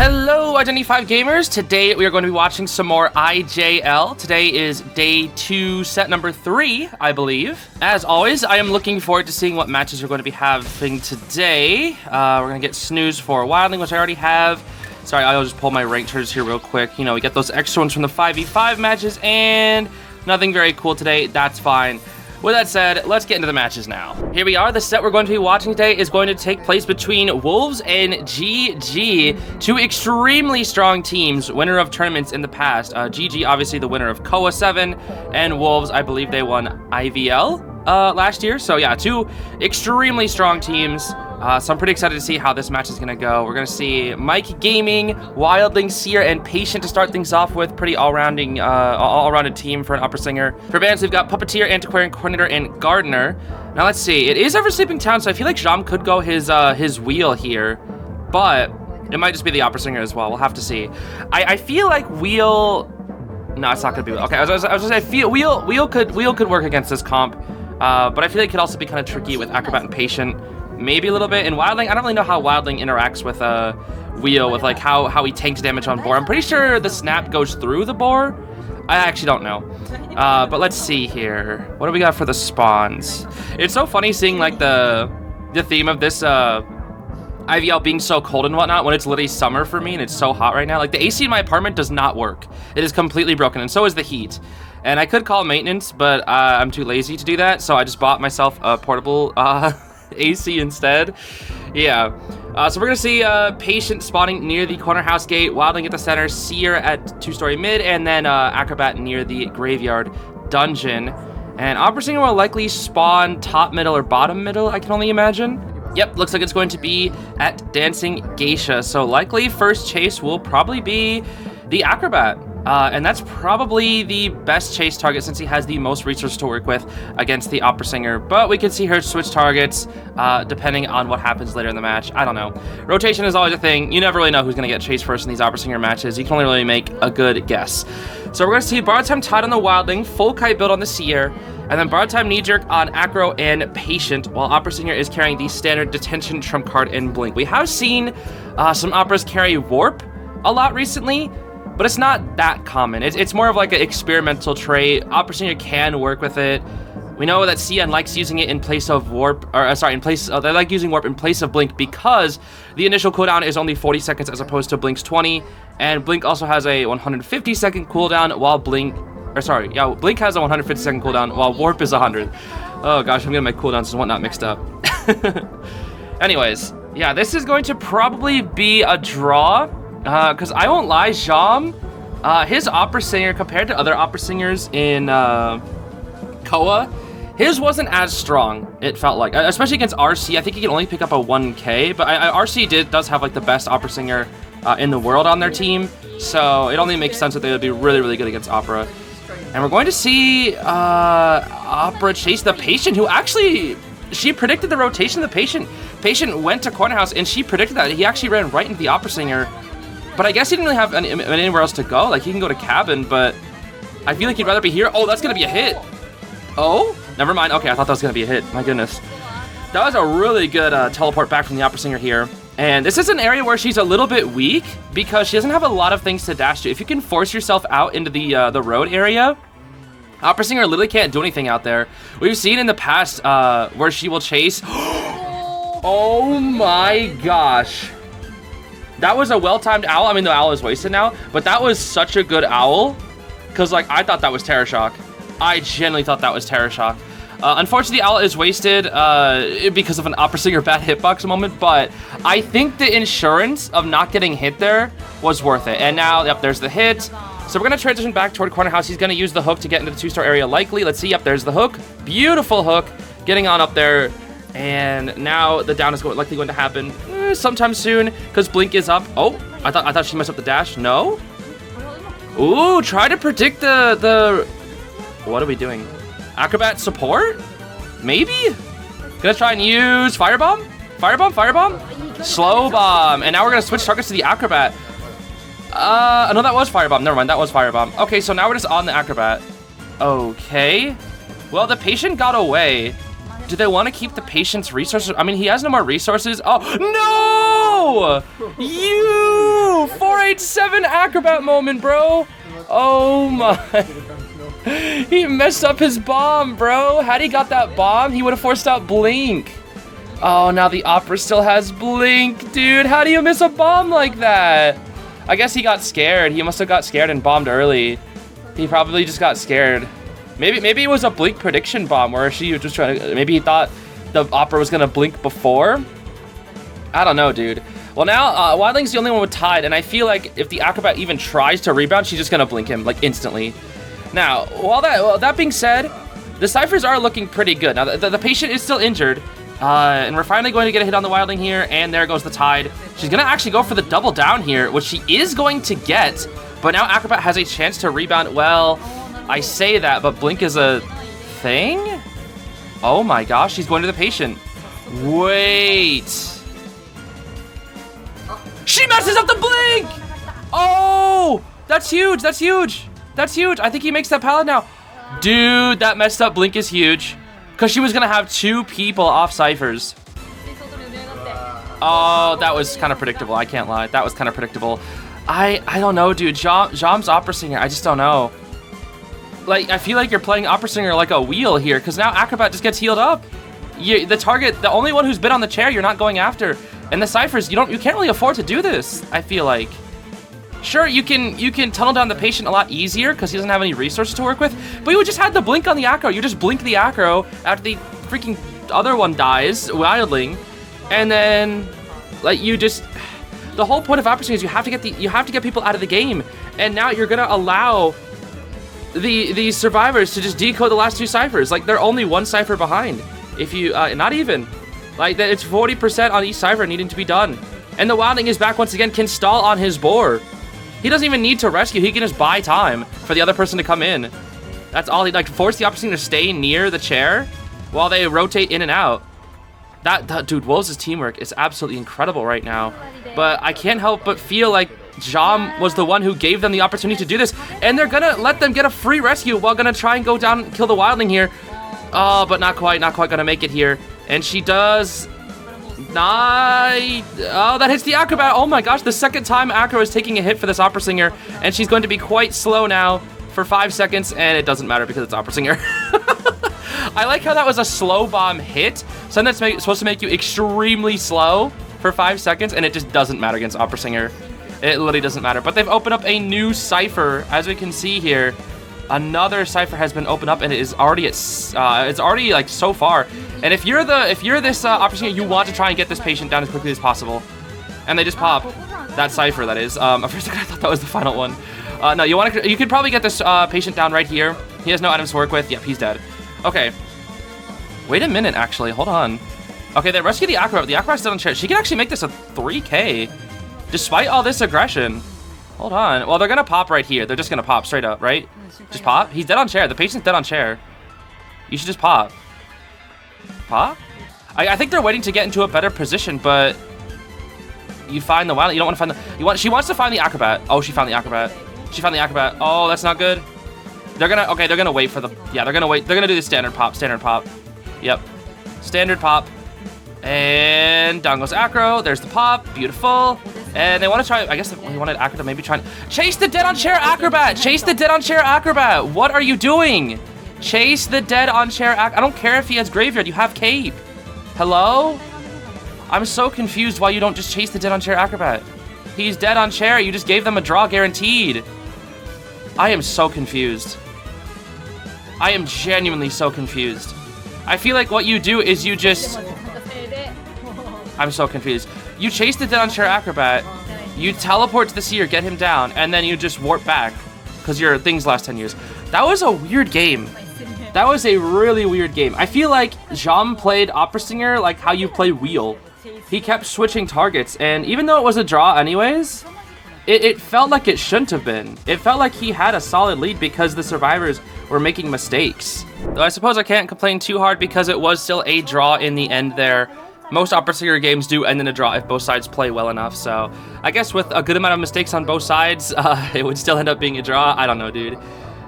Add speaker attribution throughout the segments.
Speaker 1: Hello, Identity 5 gamers. Today we are going to be watching some more IJL. Today is day 2, set number 3, I believe. As always, I am looking forward to seeing what matches we're going to be having today. We're going to get Snooze for Wildling, which I already have. Sorry, I'll just pull my rank charts here real quick. You know, we get those extra ones from the 5v5 matches, and nothing very cool today. That's fine. With that said, let's get into the matches now. Here we are. The set we're going to be watching today is going to take place between Wolves and GG, two extremely strong teams, winner of tournaments in the past. GG, obviously the winner of KOA 7, and Wolves, I believe they won IVL last year. So yeah, two extremely strong teams. So I'm pretty excited to see how this match is going to go. We're going to see Mike Gaming, Wildling, Seer, and Patient to start things off with. Pretty all-rounded team for an upper singer. For bands, we've got Puppeteer, Antiquarian, Coordinator, and Gardener. Now let's see. It is Eversleeping Town, so I feel like Jam could go his wheel here, but it might just be the opera singer as well. We'll have to see. I feel like wheel. No, it's not going to be wheel. Okay, I was just I feel wheel could work against this comp, but I feel like it could also be kind of tricky with Acrobat and Patient. Maybe a little bit in Wildling. I don't really know how Wildling interacts with Wheel, with like how he tanks damage on boar. I'm pretty sure the snap goes through the boar. I actually don't know. But let's see here. What do we got for the spawns? It's so funny seeing like the theme of this IVL being so cold and whatnot when it's literally summer for me and it's so hot right now. Like the AC in my apartment does not work. It is completely broken, and so is the heat. And I could call maintenance, but I'm too lazy to do that, so I just bought myself a portable AC instead. Yeah. So we're gonna see Patient spawning near the corner house gate, Wildling at the center, Seer at 2-story mid, and then Acrobat near the graveyard dungeon. And Opera Singer will likely spawn top middle or bottom middle, I can only imagine. Yep, looks like it's going to be at Dancing Geisha. So likely first chase will probably be the Acrobat. And that's probably the best chase target since he has the most resources to work with against the Opera Singer. But we could see her switch targets depending on what happens later in the match. I don't know. Rotation is always a thing. You never really know who's going to get chased first in these Opera Singer matches. You can only really make a good guess. So we're going to see Borrowed Time Tide on the Wildling, Full Kite build on the Seer, and then Borrowed Time Knee Jerk on Acro and Patient, while Opera Singer is carrying the standard Detention, Trump Card, and Blink. We have seen some Operas carry Warp a lot recently, but it's not that common. It's more of like an experimental trait. Opera Singer can work with it. We know that CN likes using it in place of Warp, or they like using Warp in place of Blink because the initial cooldown is only 40 seconds as opposed to Blink's 20, and Blink also has a 150-second cooldown while Blink has a 150-second cooldown while Warp is 100. Oh gosh, I'm getting my cooldowns and whatnot mixed up. Anyways, yeah, this is going to probably be a draw. Because I won't lie, Jam, his Opera Singer, compared to other Opera Singers in KOA, his wasn't as strong, it felt like. Especially against RC, I think he can only pick up a 1k, but RC does have like the best Opera Singer in the world on their team, so it only makes sense that they would be really, really good against Opera. And we're going to see Opera chase the Patient, who actually, she predicted the rotation of the Patient. Patient went to Corner House, and she predicted that. He actually ran right into the Opera Singer. But I guess he didn't really have anywhere else to go. Like, he can go to Cabin, but I feel like he'd rather be here. Oh, that's going to be a hit. Oh, never mind. Okay, I thought that was going to be a hit. My goodness. That was a really good teleport back from the Opera Singer here. And this is an area where she's a little bit weak because she doesn't have a lot of things to dash to. If you can force yourself out into the road area, Opera Singer literally can't do anything out there. We've seen in the past where she will chase. Oh my gosh. That was a well-timed owl. I mean, the owl is wasted now, but that was such a good owl. Because, like, I thought that was Terror Shock. I genuinely thought that was Terror Shock. Unfortunately, the owl is wasted because of an Opera Singer bad hitbox moment, but I think the insurance of not getting hit there was worth it. And now, yep, there's the hit. So we're going to transition back toward Corner House. He's going to use the hook to get into the 2-star area likely. Let's see. Yep, there's the hook. Beautiful hook. Getting on up there. And now the down is likely going to happen sometime soon because Blink is up. Oh, I thought she messed up the dash. No. Ooh, try to predict the. What are we doing? Acrobat support? Maybe. Gonna try and use Firebomb. Firebomb. Slow bomb. And now we're gonna switch targets to the Acrobat. No, that was Firebomb. Never mind, that was Firebomb. Okay, so now we're just on the Acrobat. Okay. Well, the Patient got away. Do they want to keep the Patient's resources? I mean, he has no more resources. Oh, no! You grade 7 acrobat moment, bro. Oh my. He messed up his bomb, bro. Had he got that bomb, he would have forced out Blink. Oh, now the Opera still has Blink, dude. How do you miss a bomb like that? I guess he got scared. He must have got scared and bombed early. He probably just got scared. Maybe it was a Blink prediction bomb where she was just trying to, maybe he thought the Opera was gonna blink before. I don't know, dude. Well, now Wildling's the only one with tied, and I feel like if the Acrobat even tries to rebound, she's just gonna blink him like instantly. Now, that being said, the ciphers are looking pretty good. Now, the patient is still injured, and we're finally going to get a hit on the Wildling here, and there goes the tide. She's gonna actually go for the double down here, which she is going to get, but now Acrobat has a chance to rebound. Well, I say that, but blink is a thing? Oh my gosh, she's going to the patient. Wait. She messes up the blink! Oh, that's huge, that's huge. That's huge. I think he makes that pallet now. Dude, that messed up blink is huge. Because she was going to have 2 people off ciphers. Oh, that was kind of predictable. I can't lie. That was kind of predictable. I don't know, dude. Jom's Opera Singer. I just don't know. Like, I feel like you're playing Opera Singer like a wheel here. Because now Acrobat just gets healed up. The target, the only one who's been on the chair, you're not going after. And the ciphers, you can't really afford to do this, I feel like. Sure, you can tunnel down the patient a lot easier because he doesn't have any resources to work with, but you just had the blink on the acro. You just blink the acro after the freaking other one dies, Wildling, and then like the whole point of opportunity is you have to get people out of the game, and now you're gonna allow the survivors to just decode the last 2 ciphers. Like they're only 1 cipher behind. If you not even like that, it's 40% on each cipher needing to be done, and the Wildling is back once again, can stall on his board. He doesn't even need to rescue. He can just buy time for the other person to come in. That's all. He force the opportunity to stay near the chair while they rotate in and out. That dude, Wolves' teamwork is absolutely incredible right now. But I can't help but feel like Jom was the one who gave them the opportunity to do this, and they're gonna let them get a free rescue while gonna try and go down and kill the Wildling here. Oh, but not quite gonna make it here. And she does. Oh, that hits the Acrobat. Oh my gosh, the second time Acro is taking a hit for this Opera Singer, and she's going to be quite slow now for 5 seconds, and it doesn't matter because it's Opera Singer. I like how that was a slow bomb hit. Something that's supposed to make you extremely slow for 5 seconds, and it just doesn't matter against Opera Singer. It literally doesn't matter. But they've opened up a new cipher, as we can see here. Another cipher has been opened up, and it is already it's already like so far. And if you're this opportunity, you want to try and get this patient down as quickly as possible. And they just pop that cipher. That is. For a second, I thought that was the final one. No, you could probably get this patient down right here. He has no items to work with. Yep, he's dead. Okay. Wait a minute. Actually, hold on. Okay, they rescue the Acrobat. The Acrobat's still on chair. She can actually make this a 3K, despite all this aggression. Hold on. Well, they're gonna pop right here. They're just gonna pop straight up, right? Just pop. He's dead on chair. The patient's dead on chair. You should just pop. Pop? I think they're waiting to get into a better position, but you find the Wild. You don't want to find the. She wants to find the Acrobat. Oh, she found the Acrobat. She found the Acrobat. Oh, that's not good. They're gonna wait for the. Yeah, they're gonna wait. They're gonna do the standard pop. Standard pop. Yep. Standard pop. And down goes Acro. There's the pop. Beautiful. And they want to try. I guess they wanted Acro to maybe try and chase the dead on chair Acrobat. Chase the dead on chair Acrobat. What are you doing? Chase the dead on chair I don't care if he has graveyard. You have cape. Hello? I'm so confused why you don't just chase the dead on chair Acrobat. He's dead on chair. You just gave them a draw guaranteed. I am so confused. I am genuinely so confused. I feel like what you do is you just. I'm so confused. You chase the dead on chair Acrobat, you teleport to the seer, get him down, and then you just warp back because your things last 10 years. That was a weird game. That was a really weird game. I feel like Jom played Opera Singer like how you play Wheel. He kept switching targets, and even though it was a draw anyways, it felt like it shouldn't have been. It felt like he had a solid lead because the survivors were making mistakes. Though I suppose I can't complain too hard because it was still a draw in the end there. Most Opera Singer games do end in a draw if both sides play well enough, so I guess with a good amount of mistakes on both sides, it would still end up being a draw. I don't know, dude.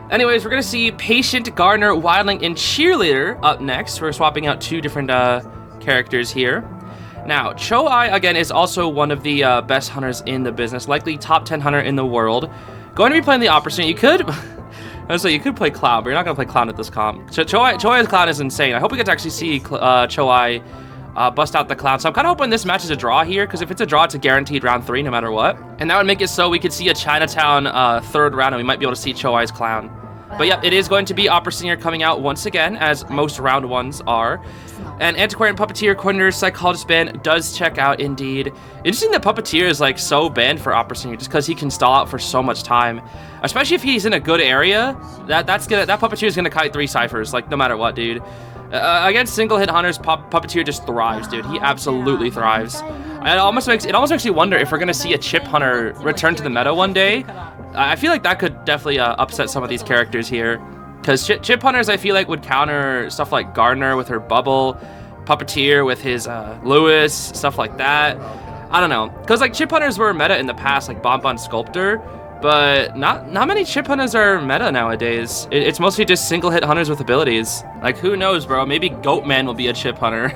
Speaker 1: Anyways, we're going to see Patient, Gardener, Wildling, and Cheerleader up next. We're swapping out 2 different characters here. Now, Cho-Ai, again, is also one of the best hunters in the business, likely top 10 hunter in the world. Going to be playing the Opera Singer. You could... I was like, you could play Clown, but you're not going to play Clown at this comp. So Cho-Ai's Clown is insane. I hope we get to actually see Cho-Ai bust out the Clown. So I'm kind of hoping this match is a draw here, because if it's a draw, it's a guaranteed round 3 no matter what. And that would make it so we could see a Chinatown third round, and we might be able to see Cho-Ai's Clown. But yep, it is going to be Opera Singer coming out once again, as most round 1s are. And Antiquarian Puppeteer Coordinator Psychologist ban does check out indeed. Interesting that Puppeteer is like so banned for Opera Singer, just because he can stall out for so much time. Especially if he's in a good area, that Puppeteer is gonna kite 3 ciphers, like no matter what, dude. Against single hit hunters, Puppeteer just thrives, dude. He absolutely thrives. It almost makes you wonder if we're gonna see a chip hunter return to the meta one day. I feel like that could definitely upset some of these characters here, because chip hunters I feel like would counter stuff like Gardner with her bubble, Puppeteer with his Lewis, stuff like that. I don't know, because like chip hunters were meta in the past, like Bonbon Sculptor, but not many chip hunters are meta nowadays. It's mostly just single hit hunters with abilities. Like who knows, bro? Maybe Goatman will be a chip hunter.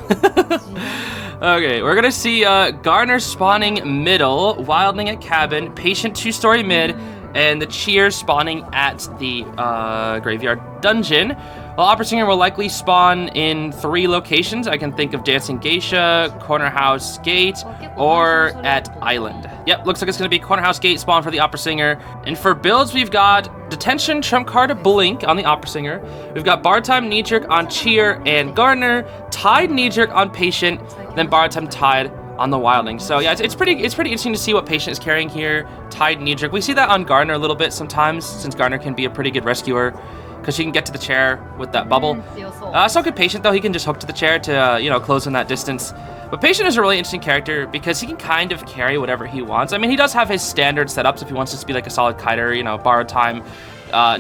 Speaker 1: Okay, we're gonna see Garner spawning middle, Wildling at cabin, Patient 2-story mid, and the Cheer spawning at the Graveyard Dungeon. While Opera Singer will likely spawn in 3 locations. I can think of Dancing Geisha, Corner House Gate, or at Island. Yep, looks like it's going to be Corner House Gate spawn for the Opera Singer. And for builds, we've got Detention, Trump Card, Blink on the Opera Singer. We've got Bar Time, Knee Jerk on Cheer and Gardner, Tide, Knee Jerk on Patient, then Bar Time, Tide on the Wildling. So yeah, it's pretty interesting to see what Patient is carrying here. Tide, Knee Jerk. We see that on Gardner a little bit sometimes, since Gardner can be a pretty good rescuer, because she can get to the chair with that bubble. So could Patient, though. He can just hook to the chair to, you know, close in that distance. But Patient is a really interesting character because he can kind of carry whatever he wants. I mean, he does have his standard setups if he wants to be like a solid kiter, you know, borrowed time,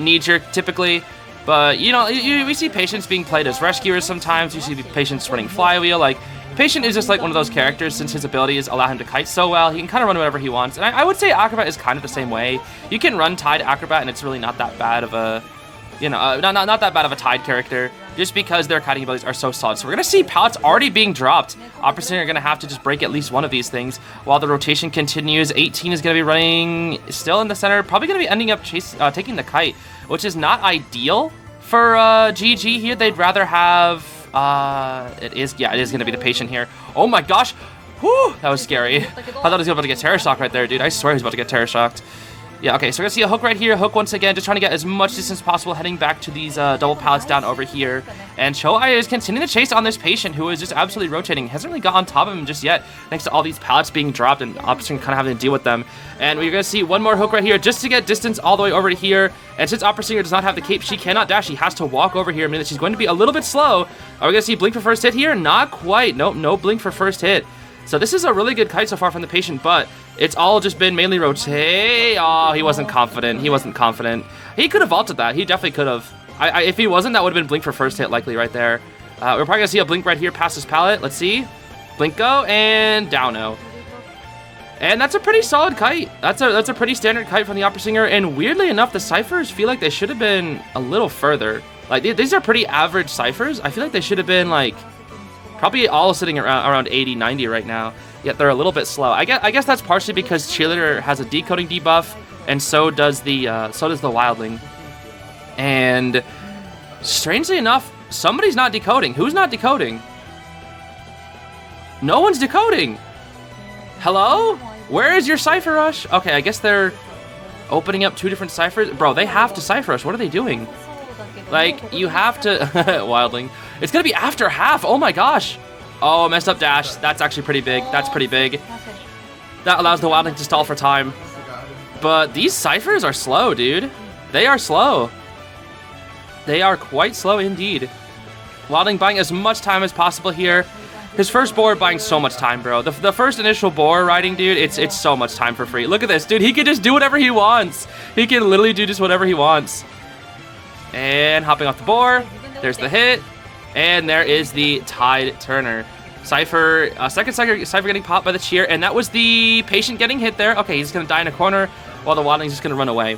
Speaker 1: knee jerk typically. But, you know, we see Patients being played as rescuers sometimes. You see Patients running flywheel. Like, Patient is just like one of those characters, since his abilities allow him to kite so well. He can kind of run whatever he wants. And I would say Acrobat is kind of the same way. You can run Tide Acrobat, and it's really not that bad of a... You know, not that bad of a Tide character, just because their kiting abilities are so solid. So we're going to see pallets already being dropped. Opera Singer are going to have to just break at least one of these things while the rotation continues. 18 is going to be running still in the center, probably going to be ending up taking the kite, which is not ideal for GG here. They'd rather have, it is going to be the Patient here. Oh my gosh. Whew, that was scary. I thought he was about to get Terror Shocked right there, dude. I swear he was about to get Terror Shocked. Yeah, okay, so we're going to see a hook right here. Hook once again, just trying to get as much distance as possible, heading back to these double pallets down over here. And Cho-Ai is continuing the chase on this Patient, who is just absolutely rotating. Hasn't really got on top of him just yet, thanks to all these pallets being dropped and Opera kind of having to deal with them. And we're going to see one more hook right here, just to get distance all the way over to here. And since Opera Singer does not have the cape, she cannot dash. She has to walk over here, meaning that she's going to be a little bit slow. Are we going to see Blink for first hit here? Not quite. Nope, no Blink for first hit. So this is a really good kite so far from the Patient, but it's all just been mainly rotate. Oh, he wasn't confident. He wasn't confident. He could have vaulted that. He definitely could have. If he wasn't, that would have been Blink for first hit likely right there. We're probably going to see a Blink right here past this pallet. Let's see. Blink go, and downo. And that's a pretty solid kite. That's a pretty standard kite from the Opera Singer, and weirdly enough, the ciphers feel like they should have been a little further. Like, these are pretty average ciphers. I feel like they should have been, like, probably all sitting around 80, 90 right now, yet they're a little bit slow. I guess that's partially because Cheerleader has a decoding debuff, and so does the Wildling. And strangely enough, somebody's not decoding. Who's not decoding? No one's decoding. Hello? Where is your Cypher Rush? Okay, I guess they're opening up 2 different ciphers. Bro, they have to Cypher Rush. What are they doing? Like, you have to... Wildling. It's going to be after half. Oh my gosh. Oh, messed up dash. That's actually pretty big. That's pretty big. That allows the Wildling to stall for time. But these ciphers are slow, dude. They are slow. They are quite slow indeed. Wildling buying as much time as possible here. His first boar buying so much time, bro. The first initial boar riding, dude, it's so much time for free. Look at this, dude. He can just do whatever he wants. He can literally do just whatever he wants. And hopping off the boar. There's the hit. And there is the Tide Turner. Cypher, second Cypher getting popped by the Cheer, and that was the Patient getting hit there. Okay, he's going to die in a corner while the Wildling's just going to run away.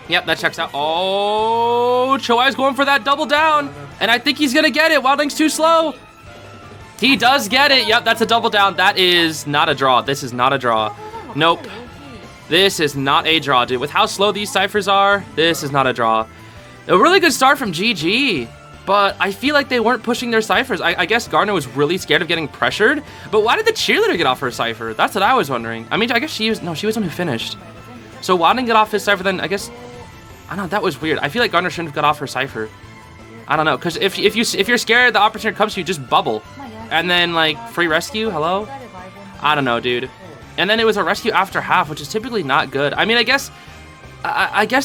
Speaker 1: Yep, that checks out. Oh, Cho-Ai's going for that double down, and I think he's going to get it. Wildling's too slow. He does get it. Yep, that's a double down. That is not a draw. This is not a draw. Nope. This is not a draw, dude. With how slow these ciphers are, this is not a draw. A really good start from GG, but I feel like they weren't pushing their ciphers. I guess Gardner was really scared of getting pressured, but why did the cheerleader get off her cipher? That's what I was wondering. I mean, I guess she was the one who finished. So why didn't get off his cipher then? I guess, I don't know, that was weird. I feel like Gardner shouldn't have got off her cipher. I don't know, because if you're scared, the opportunity comes to you, just bubble. And then, like, free rescue, hello? I don't know, dude. And then it was a rescue after half, which is typically not good. I mean, I guess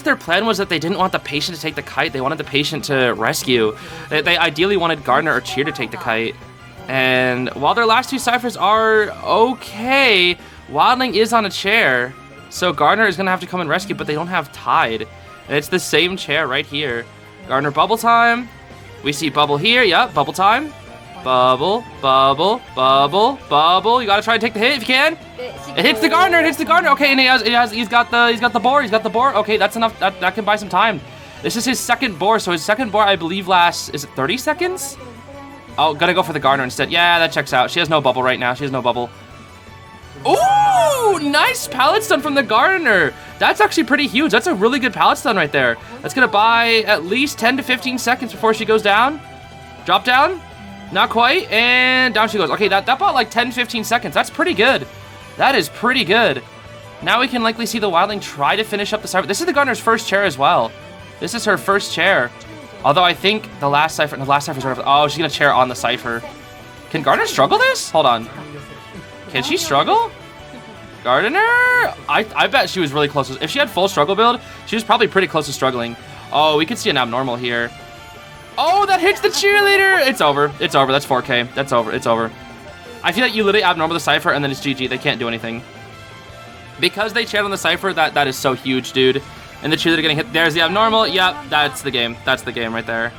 Speaker 1: their plan was that they didn't want the patient to take the kite. They wanted the patient to rescue. They ideally wanted Gardner or Cheer to take the kite. And while their last two ciphers are okay, Wildling is on a chair. So Gardner is going to have to come and rescue, but they don't have Tide. And it's the same chair right here. Gardner bubble time. We see bubble here. Yep, bubble time. Bubble, bubble, bubble, bubble. You gotta try to take the hit if you can. It hits the Gardner. It hits the Gardner. Okay, and he's got the boar. He's got the boar. Okay, that's enough. That can buy some time. This is his second boar. So his second boar, I believe, lasts, is it 30 seconds? Oh, gotta go for the Gardner instead. Yeah, that checks out. She has no bubble right now. She has no bubble. Ooh, nice pallet stun from the Gardner. That's actually pretty huge. That's a really good pallet stun right there. That's gonna buy at least 10 to 15 seconds before she goes down. Drop down. Not quite, and down she goes. Okay, that bought like 10, 15 seconds. That's pretty good. That is pretty good. Now we can likely see the Wildling try to finish up the cipher. This is the Gardner's first chair as well. This is her first chair. Although I think the last cipher's right over. Oh, she's gonna chair on the cipher. Can Gardner struggle this? Hold on. Can she struggle? Gardner? I bet she was really close. If she had full struggle build, she was probably pretty close to struggling. Oh, we could see an abnormal here. Oh, that hits the cheerleader! It's over. It's over. That's 4K. That's over. It's over. I feel like you literally abnormal the cipher and then it's GG. They can't do anything. Because they chaired on the cipher, that is so huge, dude. And the cheerleader getting hit. There's the abnormal. Yep, that's the game. That's the game right there.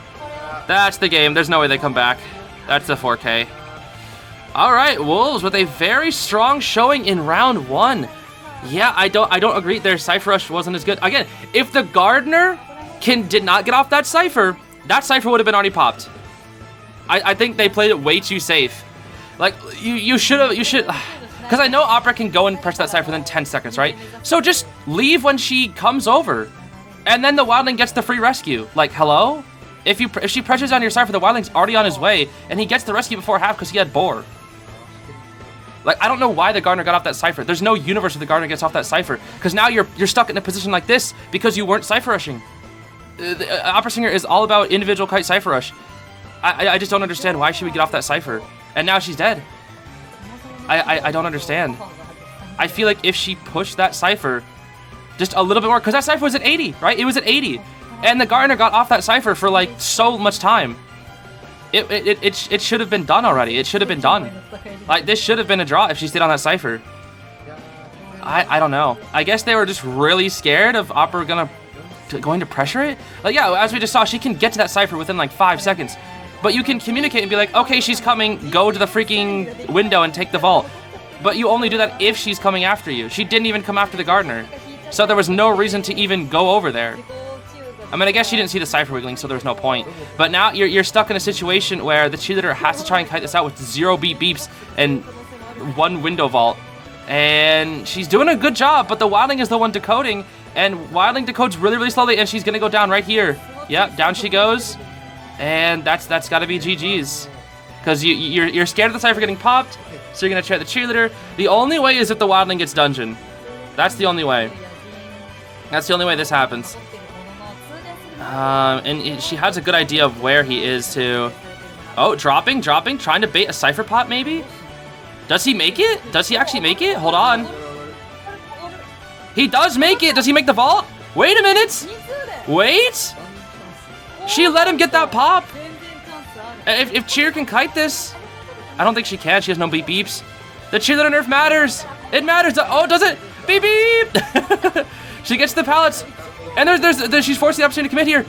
Speaker 1: That's the game. There's no way they come back. That's a 4K. All right, Wolves with a very strong showing in round one. Yeah, I don't agree. Their cipher rush wasn't as good. Again, if the Gardner did not get off that cipher would have been already popped. I think they played it way too safe. Like, you should, because I know Opera can go and press that cipher within 10 seconds, right? So just leave when she comes over, and then the Wildling gets the free rescue. Like, hello? If she presses on your cipher, the Wildling's already on his way, and he gets the rescue before half because he had boar. Like, I don't know why the Gardner got off that cipher. There's no universe where the Gardner gets off that cipher, because now you're stuck in a position like this because you weren't cipher rushing. Opera Singer is all about individual kite cipher rush. I just don't understand why she would get off that cipher. And now she's dead. I don't understand. I feel like if she pushed that cipher just a little bit more, because that cipher was at 80, right? It was at 80. And the Gardner got off that cipher for like so much time. It should have been done already. It should have been done. Like, this should have been a draw if she stayed on that cipher. I don't know. I guess they were just really scared of Opera going to pressure it. Like, yeah, as we just saw, she can get to that cipher within like 5 seconds. But you can communicate and be like, okay, she's coming, go to the freaking window and take the vault. But you only do that if she's coming after you. She didn't even come after the Gardner. So there was no reason to even go over there. I mean, I guess she didn't see the cipher wiggling, so there was no point. But now you're stuck in a situation where the cheerleader has to try and kite this out with 0 beeps and 1 window vault. And she's doing a good job, but the Wildling is the one decoding, and Wildling decodes really, really slowly, and she's gonna go down right here. Yep, down she goes, and that's gotta be GG's. Because you're scared of the cipher getting popped, so you're gonna try the cheerleader. The only way is if the Wildling gets dungeon. That's the only way. That's the only way this happens. And she has a good idea of where he is, too. Oh, dropping, trying to bait a cipher pot, maybe? Does he make it? Does he actually make it? Hold on. He does make it. Does he make the vault? Wait a minute. Wait. She let him get that pop. If Cheer can kite this, I don't think she can. She has no beep beeps. The cheerleader nerf matters. It matters. Oh, does it? Beep beep. She gets the pallets. And she's forcing the opportunity to commit here.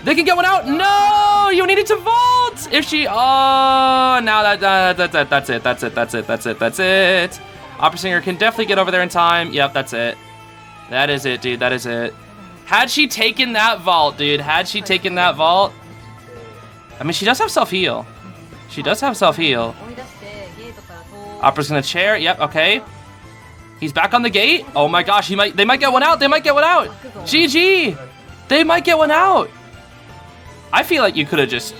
Speaker 1: They can get one out. No, you needed to vault. If she, oh, now that's it. Opera Singer can definitely get over there in time. Yep, that's it. That is it, dude. That is it. Had she taken that vault, dude, I mean, she does have self-heal. She does have self-heal. Opera's gonna chair. Yep, okay. He's back on the gate. Oh my gosh, they might get one out. They might get one out. GG. They might get one out. I feel like you could have just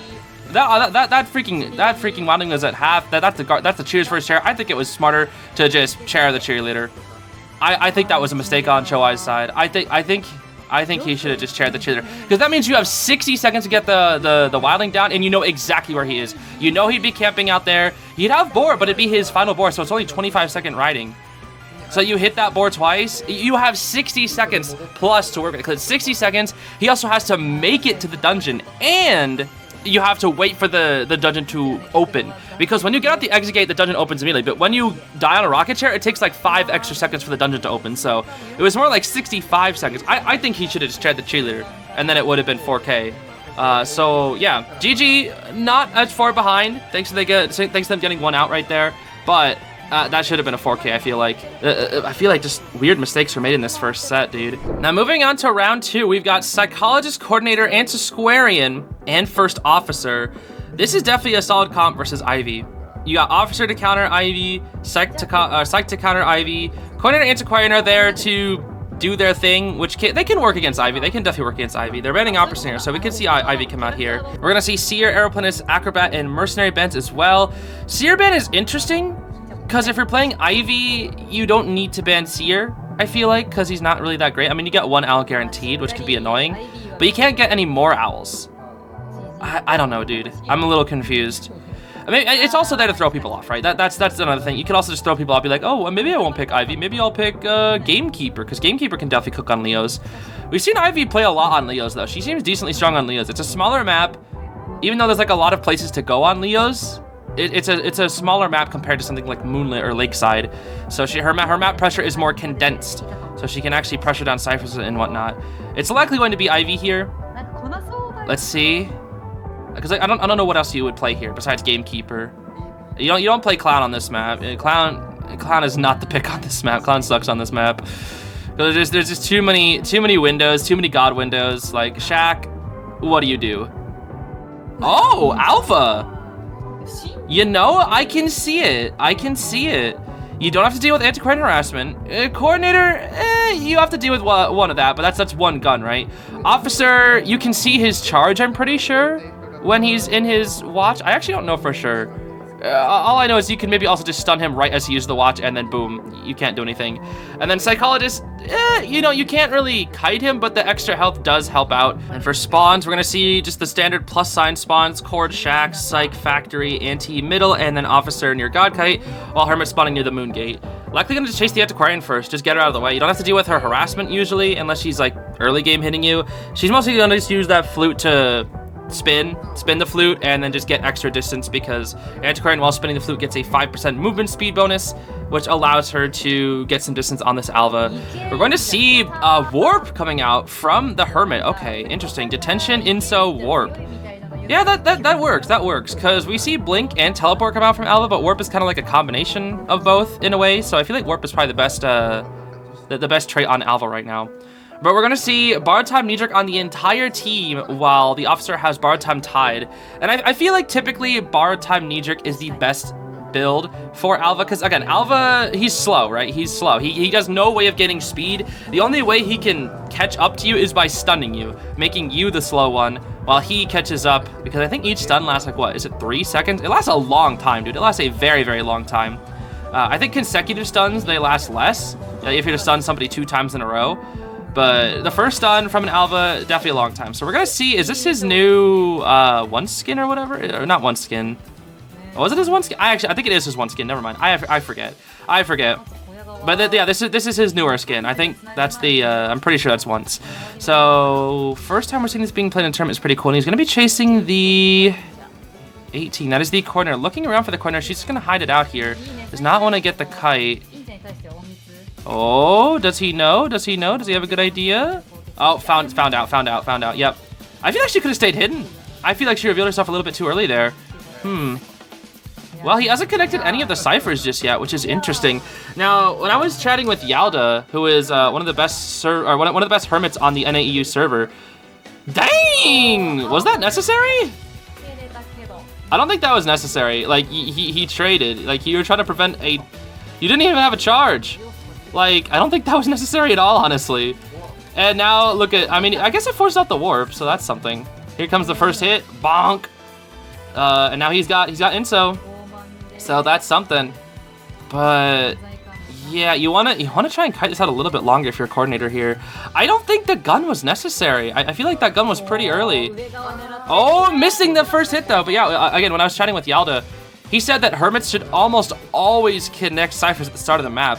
Speaker 1: that freaking wilding was at half. That's the cheers first chair. I think it was smarter to just chair the cheerleader. I think that was a mistake on Choai's side. I think he should have just chaired the cheerleader, because that means you have 60 seconds to get the wildling down, and you know exactly where he is. You know he'd be camping out there. He'd have boar, but it'd be his final boar, so it's only 25-second riding. So you hit that boar twice, you have 60 seconds plus to work with it, because 60 seconds, he also has to make it to the dungeon, and you have to wait for the dungeon to open. Because when you get out the exit gate, the dungeon opens immediately, but when you die on a rocket chair, it takes like 5 extra seconds for the dungeon to open, so it was more like 65 seconds. I think he should have just chaired the cheerleader, and then it would have been 4K. So yeah, GG, not as far behind, thanks to them getting one out right there, but that should have been a 4K, I feel like. I feel like just weird mistakes were made in this first set, dude. Now, moving on to round 2, we've got Psychologist, Coordinator, Antiquarian, and First Officer. This is definitely a solid comp versus Ivy. You got Officer to counter Ivy, Psych to counter Ivy. Coordinator and Antiquarian are there to do their thing, which they can work against Ivy. They can definitely work against Ivy. They're banning Opera Singer, so we could see Ivy come out here. We're gonna see Seer, Aeroplanist, Acrobat, and Mercenary Bent as well. Seer ban is interesting, because if you're playing Ivy, you don't need to ban Seer, I feel like, because he's not really that great. I mean, you get 1 owl guaranteed, which could be annoying, but you can't get any more owls. I don't know, dude. I'm a little confused. I mean, it's also there to throw people off, right? That's another thing. You could also just throw people off, be like, oh, well, maybe I won't pick Ivy. Maybe I'll pick Gamekeeper, because Gamekeeper can definitely cook on Leos. We've seen Ivy play a lot on Leos, though. She seems decently strong on Leos. It's a smaller map, even though there's like a lot of places to go on Leos. It's a smaller map compared to something like Moonlit or Lakeside, so her map pressure is more condensed, so she can actually pressure down ciphers and whatnot. It's likely going to be Ivy here. Let's see, because I don't know what else you would play here besides Gamekeeper. You don't play Clown on this map. Clown is not the pick on this map. Clown sucks on this map. There's just too many windows, too many god windows. Like Shaq, what do you do? Oh, Alpha. You know, I can see it. You don't have to deal with antiquarian harassment. Coordinator, you have to deal with one of that, but that's one gun, right? Officer, you can see his charge, I'm pretty sure, when he's in his watch. I actually don't know for sure. All I know is you can maybe also just stun him right as he uses the watch, and then boom, you can't do anything. And then Psychologist, you know, you can't really kite him, but the extra health does help out. And for spawns, we're gonna see just the standard plus sign spawns: Cord, Shack, Psych, Factory, Anti, Middle, and then Officer near God Kite, while Hermit spawning near the Moon Gate. Likely gonna just chase the Antiquarian first, just get her out of the way. You don't have to deal with her harassment usually, unless she's like early game hitting you. She's mostly gonna just use that flute to spin the flute and then just get extra distance, because Antiquarian, while spinning the flute, gets a 5% movement speed bonus, which allows her to get some distance on this Alva. We're going to see Warp coming out from the Hermit. Okay, interesting. Detention, Inso, Warp. Yeah, that works, because we see Blink and Teleport come out from Alva, but Warp is kind of like a combination of both in a way, so I feel like Warp is probably the best trait on Alva right now. But we're going to see Borrowed Time Nidrik on the entire team, while the Officer has Borrowed Time tied. And I feel like typically Borrowed Time Nidrik is the best build for Alva, because again, Alva, he's slow, right? He's slow. He has no way of getting speed. The only way he can catch up to you is by stunning you, making you the slow one, while he catches up, because I think each stun lasts like, what, is it 3 seconds? It lasts a long time, dude. It lasts a very, very long time. I think consecutive stuns, they last less, if you're to stun somebody 2 times in a row. But the first stun from an Alva, definitely a long time. So we're going to see, is this his new one skin or whatever? Or not one skin. Oh, was it his one skin? I think it is his one skin. Never mind. I forget. But yeah, this is his newer skin. I think that's the, I'm pretty sure that's once. So first time we're seeing this being played in a tournament is pretty cool. And he's going to be chasing the 18. That is the corner. Looking around for the corner. She's just going to hide it out here. Does not want to get the kite. Oh, does he know? Does he know? Does he have a good idea? Oh, found out. Yep. I feel like she could have stayed hidden. I feel like she revealed herself a little bit too early there. Well, he hasn't connected any of the ciphers just yet, which is interesting. Now, when I was chatting with Yalda, who is one of the best one of the best hermits on the NAEU server, dang, was that necessary? I don't think that was necessary. Like, he traded. Like, you were trying to prevent a... You didn't even have a charge. Like, I don't think that was necessary at all, honestly. And now, look at... I mean, I guess it forced out the warp, so that's something. Here comes the first hit. Bonk. And now he's got Inso. So that's something. But... Yeah, you wanna try and kite this out a little bit longer if you're a coordinator here. I don't think the gun was necessary. I feel like that gun was pretty early. Oh, missing the first hit though. But yeah, again, when I was chatting with Yalda, he said that Hermits should almost always connect ciphers at the start of the map.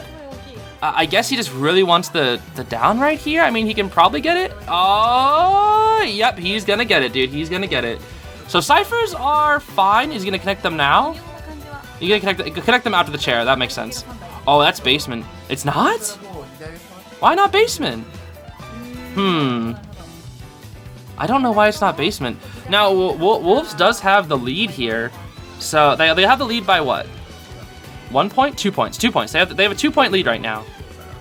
Speaker 1: I guess he just really wants the down right here. I mean, he can probably get it. Oh, yep, he's gonna get it, dude. He's gonna get it. So ciphers are fine. He's gonna connect them now. You're gonna connect them out to the chair. That makes sense. Oh, that's basement. It's not? Why not basement? I don't know why it's not basement. Now, Wolves does have the lead here. So they have the lead by what? 1 point? 2 points. 2 points. They have a 2-point lead right now.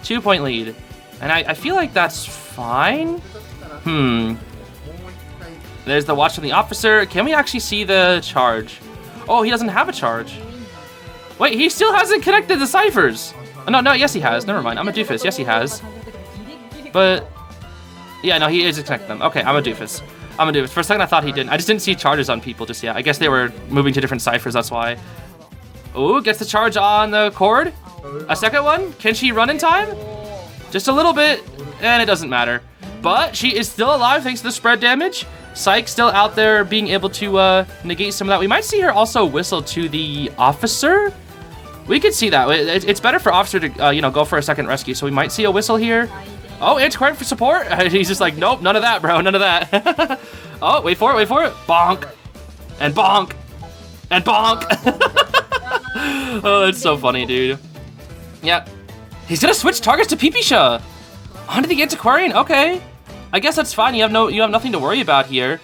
Speaker 1: 2-point lead. And I feel like that's fine. There's the watch from the officer. Can we actually see the charge? Oh, he doesn't have a charge. Wait, he still hasn't connected the ciphers. Oh, no, yes he has. Never mind. I'm a doofus. Yes, he has. But, yeah, no, he is connecting them. Okay, I'm a doofus. For a second, I thought he didn't. I just didn't see charges on people just yet. I guess they were moving to different ciphers, that's why. Ooh, gets the charge on the cord. A second one. Can she run in time? Just a little bit, and it doesn't matter. But she is still alive thanks to the spread damage. Psyche still out there being able to negate some of that. We might see her also whistle to the officer. We could see that. It's better for officer to, you know, go for a second rescue. So we might see a whistle here. Oh, Antiquarian for support. He's just like, nope, none of that, bro. None of that. Oh, wait for it. Bonk. And bonk. And bonk. Oh, that's so funny, dude. Yep. He's gonna switch targets to Peepeesha. Onto the Antiquarian. Okay. I guess that's fine. You have nothing to worry about here.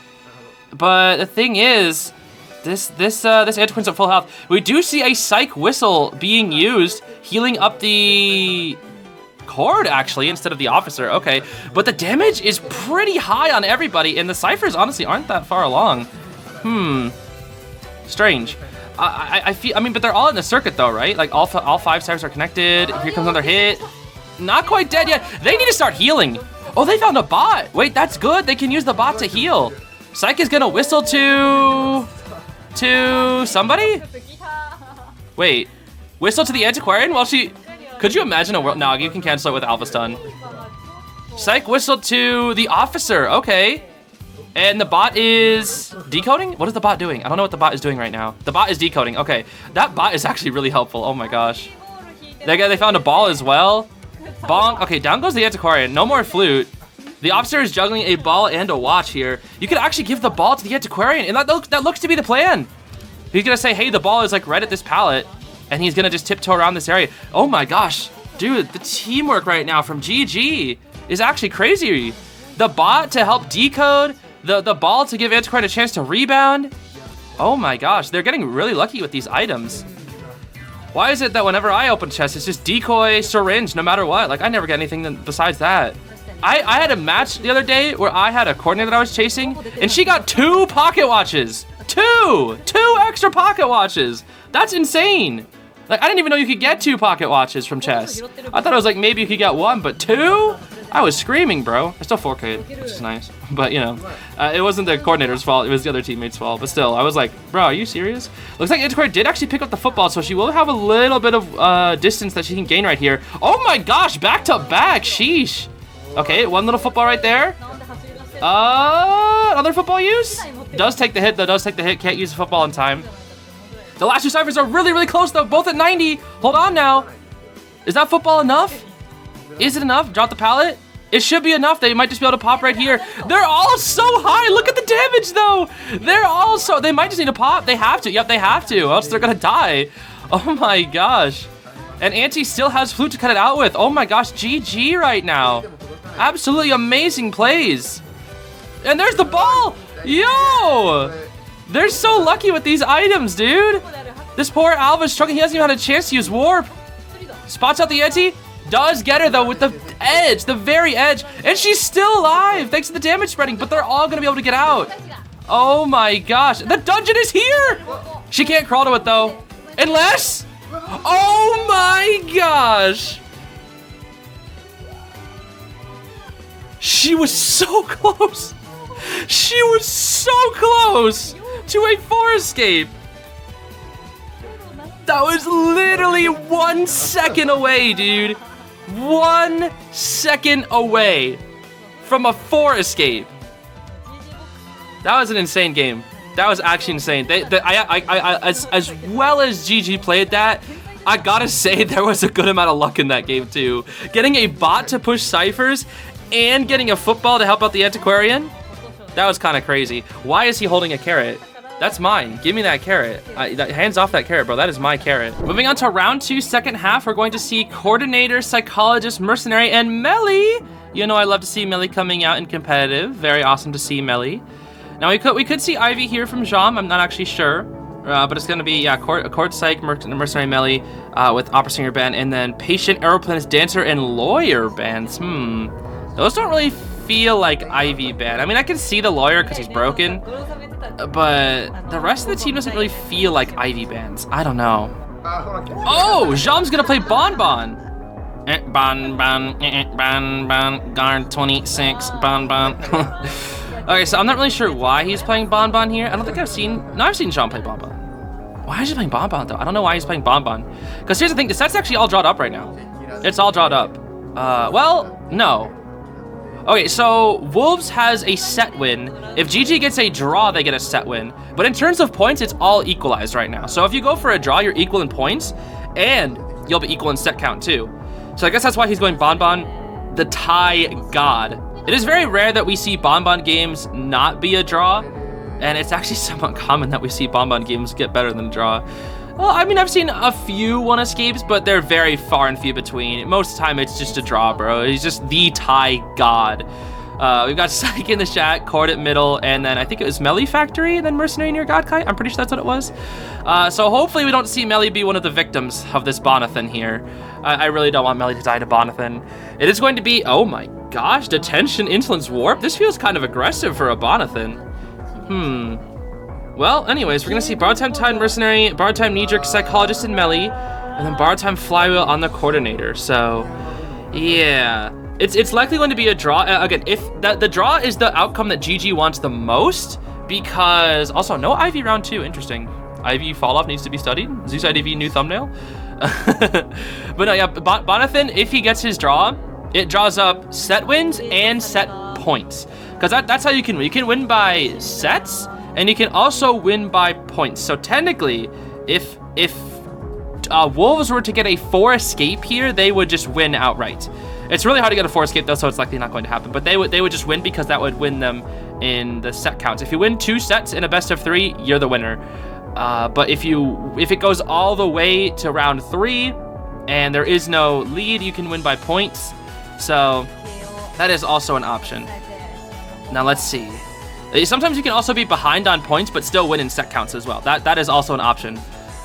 Speaker 1: But the thing is, this Antiquarian's at full health. We do see a Psych Whistle being used, healing up the cord actually instead of the officer. Okay, but the damage is pretty high on everybody, and the ciphers honestly aren't that far along. Strange. I mean, but they're all in the circuit though, right? Like all 5 ciphers are connected. Here comes another hit. Not quite dead yet. They need to start healing. Oh, they found a bot. Wait, that's good. They can use the bot to heal. Psyche is gonna whistle to somebody? Wait, whistle to the Antiquarian while she... Could you imagine a world... No, you can cancel it with Alpha Stun. Psyche whistle to the officer. Okay. And the bot is decoding? What is the bot doing? I don't know what the bot is doing right now. The bot is decoding. Okay. That bot is actually really helpful. Oh my gosh. They found a ball as well. Bonk. Okay, down goes the Antiquarian. No more flute. The officer is juggling a ball and a watch here. You could actually give the ball to the Antiquarian, and that looks to be the plan. He's gonna say, hey, the ball is like right at this pallet, and he's gonna just tiptoe around this area. Oh my gosh. Dude, the teamwork right now from GG is actually crazy. The bot to help decode, the ball to give Antiquarian a chance to rebound. Oh my gosh, they're getting really lucky with these items. Why is it that whenever I open chests, it's just decoy, syringe, no matter what? Like, I never get anything besides that. I had a match the other day where I had a coordinator that I was chasing, and she got 2 pocket watches. 2 extra pocket watches. That's insane. Like, I didn't even know you could get 2 pocket watches from chests. I thought it was like maybe you could get 1, but 2? I was screaming, bro. I still 4K'd, which is nice. But, you know, it wasn't the coordinator's fault. It was the other teammate's fault. But still, I was like, bro, are you serious? Looks like Antiquarian did actually pick up the football, so she will have a little bit of distance that she can gain right here. Oh my gosh, back to back. Sheesh. Okay, 1 little football right there. Another football use? Does take the hit, though. Does take the hit. Can't use the football in time. The last 2 ciphers are really, really close, though. Both at 90. Hold on now. Is that football enough? Is it enough? Drop the pallet? It should be enough. They might just be able to pop right here. They're all so high. Look at the damage, though. They're all so... They might just need to pop. They have to. Yep, they have to. Or else they're going to die. Oh, my gosh. And Auntie still has flute to cut it out with. Oh, my gosh. GG right now. Absolutely amazing plays. And there's the ball. Yo. They're so lucky with these items, dude. This poor Alva's struggling. He hasn't even had a chance to use warp. Spots out the Auntie. Does get her, though, with the edge, the very edge. And she's still alive, thanks to the damage spreading. But they're all going to be able to get out. Oh my gosh. The dungeon is here! She can't crawl to it though. Unless... Oh my gosh! She was so close! She was so close to a 4 escape! That was literally 1 second away, dude. 1 second away from a 4 escape. That was an insane game. That was actually insane. As well as GG played that, I gotta say there was a good amount of luck in that game too. Getting a bot to push ciphers and getting a football to help out the antiquarian, that was kind of crazy. Why is he holding a carrot? That's mine. Give me that carrot. Hands off that carrot, bro. That is my carrot. Moving on to round 2, second half, we're going to see Coordinator, Psychologist, Mercenary, and Melly. You know I love to see Melly coming out in competitive. Very awesome to see Melly. Now we could see Ivy here from Jam. I'm not actually sure, but it's gonna be Court Psych, Mercenary Melly with Opera Singer band, and then Patient, Aeroplanist, Dancer, and Lawyer bands. Those don't really feel like Ivy band. I mean, I can see the Lawyer because he's broken, but the rest of the team doesn't really feel like Ivy bands. I don't know. Oh, Jam's gonna play Bonbon. Bonbon, guard 26, Bonbon. Okay, so I'm not really sure why he's playing Bonbon here. I don't think I've seen Jean play Bonbon. Why is he playing Bonbon though? I don't know why he's playing Bonbon. Because here's the thing, the set's actually all drawed up right now. It's all drawed up. Well, no. Okay, so Wolves has a set win. If GG gets a draw, they get a set win. But in terms of points, it's all equalized right now. So if you go for a draw, you're equal in points, and you'll be equal in set count too. So I guess that's why he's going Bonbon, the tie god. It is very rare that we see Bonbon games not be a draw, and it's actually somewhat common that we see Bonbon games get better than a draw. Well, I mean, I've seen a few 1 escapes, but they're very far and few between. Most of the time, it's just a draw, bro. He's just the tie god. We've got Psych in the chat, Cord at middle, and then I think it was Melly Factory, and then Mercenary near Godkite. I'm pretty sure that's what it was. So hopefully we don't see Melly be one of the victims of this Bonathan here. I really don't want Melly to die to Bonathan. It is going to be, oh my gosh, Detention, Insolence, Warp. This feels kind of aggressive for a Bonathan. Well, anyways, we're gonna see Borrowed Time Tide, Mercenary, Borrowed Time Knee-Jerk, Psychologist, and Melly, and then Borrowed Time Flywheel on the Coordinator. So, yeah. It's likely going to be a draw. Again, if the draw is the outcome that GG wants the most, because also no Ivy round 2. Interesting. Ivy fall off needs to be studied. Zeus IDV new thumbnail. But no, yeah, Bonathan, if he gets his draw, it draws up set wins and set points. Because that's how you can win. You can win by sets, and you can also win by points. So technically, if Wolves were to get a 4 escape here, they would just win outright. It's really hard to get a 4 escape though, so it's likely not going to happen. But they would just win because that would win them in the set counts. If you win 2 sets in a best of 3, you're the winner. But if it goes all the way to round 3 and there is no lead, you can win by points. So that is also an option. Now let's see. Sometimes you can also be behind on points but still win in set counts as well. That is also an option.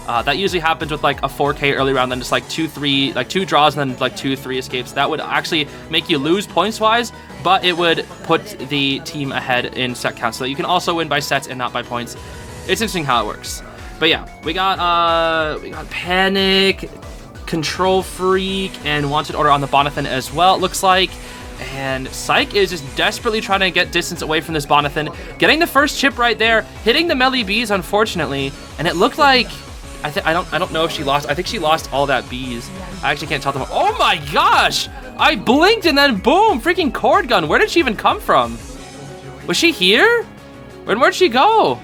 Speaker 1: That usually happens with like a 4K early round, then just like 2 draws and then like 2-3 escapes. That would actually make you lose points wise, but it would put the team ahead in set counts. So you can also win by sets and not by points. It's interesting how it works. But yeah, we got Panic, Control Freak, and Wanted Order on the Bonathan as well, it looks like. And Psych is just desperately trying to get distance away from this Bonathan. Getting the first chip right there, hitting the melee bees, unfortunately. And it looked like, I don't know if she lost. I think she lost all that bees. I actually can't tell them. Oh my gosh! I blinked and then boom, freaking cord gun. Where did she even come from? Was she here? Where'd she go?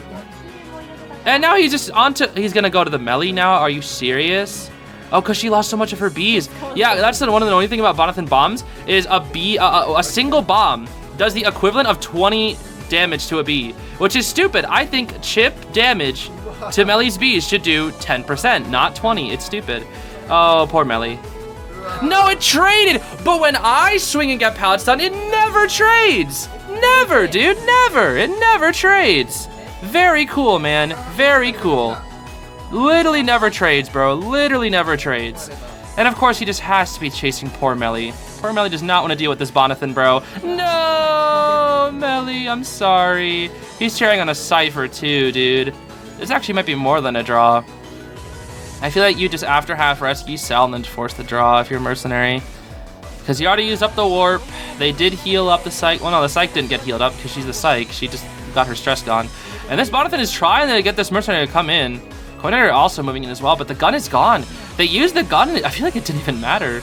Speaker 1: And now he's gonna go to the melee now. Are you serious? Oh, because she lost so much of her bees. Yeah, that's one of the only thing about Bonathan bombs is a single bomb does the equivalent of 20 damage to a bee, which is stupid. I think chip damage to Melly's bees should do 10%, not 20. It's stupid. Oh, poor Melly. No, it traded, but when I swing and get pallet stun, it never trades. Never, dude, never. It never trades. Very cool, man. Very cool. Literally never trades, bro. Literally never trades. And of course, he just has to be chasing poor Melly. Poor Melly does not want to deal with this Bonathan, bro. No, Melly, I'm sorry. He's cheering on a Cypher too, dude. This actually might be more than a draw. I feel like you just after half rescue, sell, and then force the draw if you're a mercenary. Because you already used up the warp. They did heal up the psych. Well, no, the psych didn't get healed up because she's the psych. She just got her stress gone. And this Bonathan is trying to get this mercenary to come in. Coordinator also moving in as well, but the gun is gone. They used the gun, and I feel like it didn't even matter.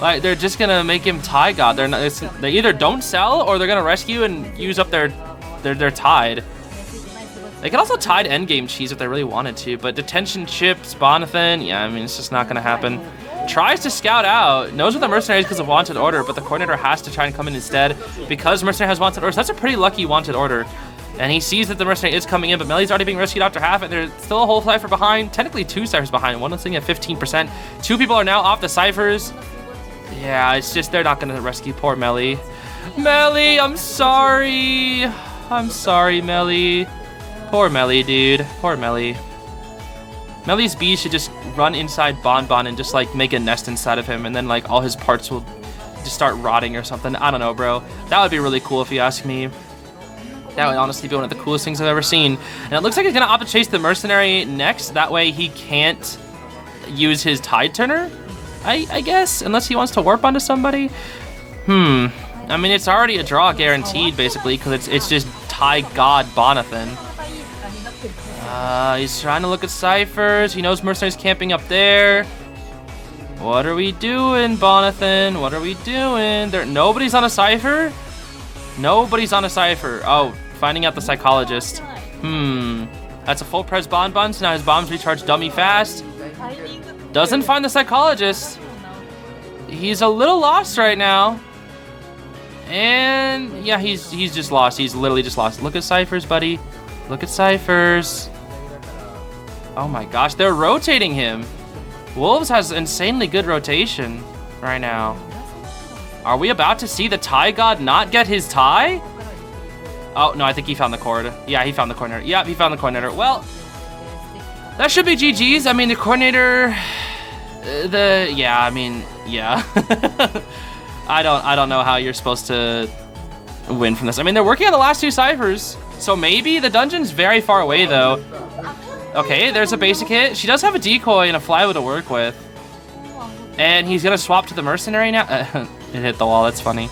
Speaker 1: Like, they're just gonna make him tie god. They either don't sell or they're gonna rescue and use up their tide. They could also tide endgame cheese if they really wanted to, but detention chips, Bonathan, yeah, I mean, it's just not gonna happen. Tries to scout out, knows what the mercenary is because of wanted order, but the coordinator has to try and come in instead because mercenary has wanted order. So that's a pretty lucky wanted order. And he sees that the mercenary is coming in, but Melly's already being rescued after half, and there's still a whole Cypher behind. Technically 2 Cyphers behind, one sitting at 15%. 2 people are now off the Cyphers. Yeah, it's just they're not gonna rescue poor Melly. Melly, I'm sorry. I'm sorry, Melly. Poor Melly, dude. Poor Melly. Melly's bee should just run inside Bonbon and just like make a nest inside of him, and then like all his parts will just start rotting or something. I don't know, bro. That would be really cool if you ask me. That would honestly be one of the coolest things I've ever seen. And it looks like he's gonna opt to chase the mercenary next. That way he can't use his tide turner, I guess, unless he wants to warp onto somebody. I mean, it's already a draw guaranteed basically because it's just tie god Bonathan. He's trying to look at Cyphers. He knows mercenaries camping up there. What are we doing, Bonathan? What are we doing? Nobody's on a Cypher? Nobody's on a Cypher. Oh, finding out the psychologist. That's a full pres Bonbon, so now his bombs recharge dummy fast. Doesn't find the psychologist. He's a little lost right now. And yeah, he's just lost. He's literally just lost. Look at Cyphers, buddy. Look at Cyphers. Oh my gosh, they're rotating him. Wolves has insanely good rotation right now. Are we about to see the tie god not get his tie? Oh, no, I think he found the cord. Yeah, he found the coordinator. Yeah, he found the coordinator. Well, that should be GG's. I mean, the coordinator... Yeah, I mean, yeah. I don't know how you're supposed to win from this. I mean, they're working on the last 2 Cyphers, so maybe the dungeon's very far away, though. Okay, there's a basic hit. She does have a decoy and a flywheel to work with. And he's gonna swap to the mercenary now. It hit the wall, that's funny.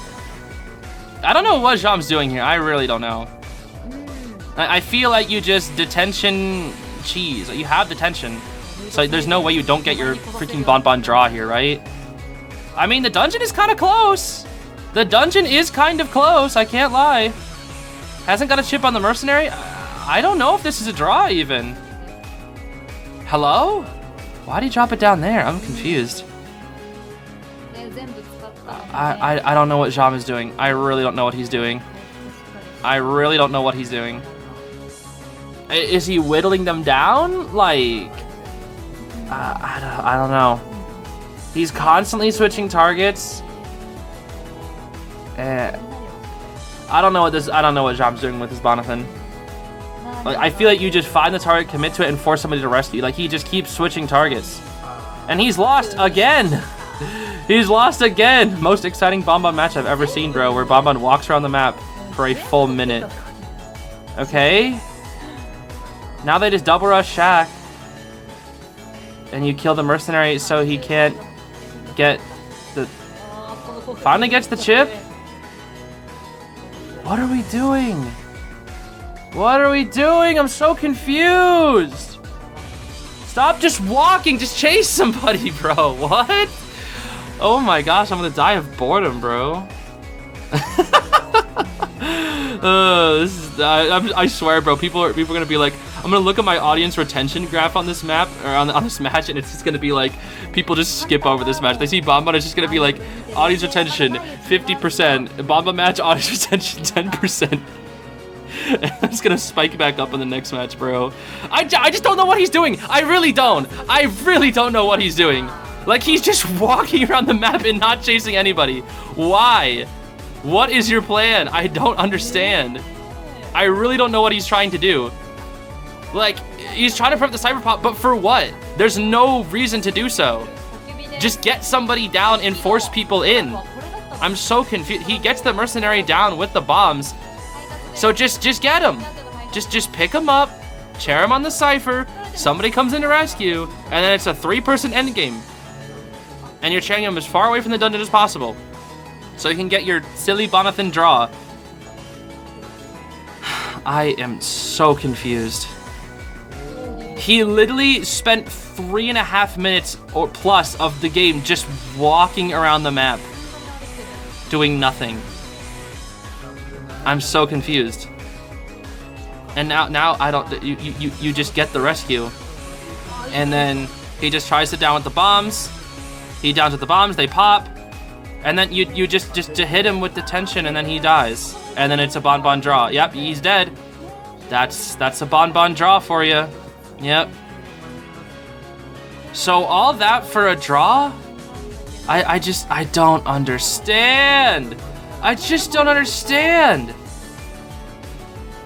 Speaker 1: I don't know what Jam's doing here. I really don't know. I feel like you just detention cheese. You have detention. So there's no way you don't get your freaking Bonbon draw here, right? I mean, the dungeon is kind of close. The dungeon is kind of close, I can't lie. Hasn't got a chip on the mercenary? I don't know if this is a draw even. Hello? Why'd he drop it down there? I'm confused. I don't know what Jam is doing. I really don't know what he's doing. I really don't know what he's doing. Is he whittling them down? Like, I don't know. He's constantly switching targets. I don't know what Jam's doing with his Bonathan. Like, I feel like you just find the target, commit to it, and force somebody to rescue. Like, he just keeps switching targets. And he's lost again! He's lost again! Most exciting Bonbon match I've ever seen, bro, where Bonbon walks around the map for a full minute. Okay? Now they just double rush Shaq. And you kill the mercenary so he can't get the... Finally gets the chip? What are we doing? What are we doing? I'm so confused. Stop just walking. Just chase somebody, bro. What? Oh my gosh, I'm gonna die of boredom, bro. I swear, bro. People are gonna be like, I'm gonna look at my audience retention graph on this map or on this match, and it's just gonna be like, people just skip over this match. They see Bonbon, it's just gonna be like, audience retention 50%, Bonbon match audience retention 10%. And it's gonna spike back up in the next match, bro. I just don't know what he's doing. I really don't know what he's doing. Like, he's just walking around the map and not chasing anybody. Why? What is your plan? I don't understand. I really don't know what he's trying to do. Like, he's trying to prevent the cyber pop, but for what? There's no reason to do so. Just get somebody down and force people in. I'm so confused. He gets the mercenary down with the bombs. So just get him. Just pick him up, chair him on the cipher, somebody comes in to rescue, and then it's a 3-person endgame. And you're chairing him as far away from the dungeon as possible. So you can get your silly Bonathan draw. I am so confused. He literally spent 3.5 minutes or plus of the game just walking around the map, doing nothing. I'm so confused. And now I don't. You just get the rescue, and then he just tries to down with the bombs. He downs with the bombs. They pop, and then you just hit him with the tension, and then he dies. And then it's a Bonbon draw. Yep, he's dead. That's a Bonbon draw for you. Yep. So all that for a draw? I don't understand. I just don't understand.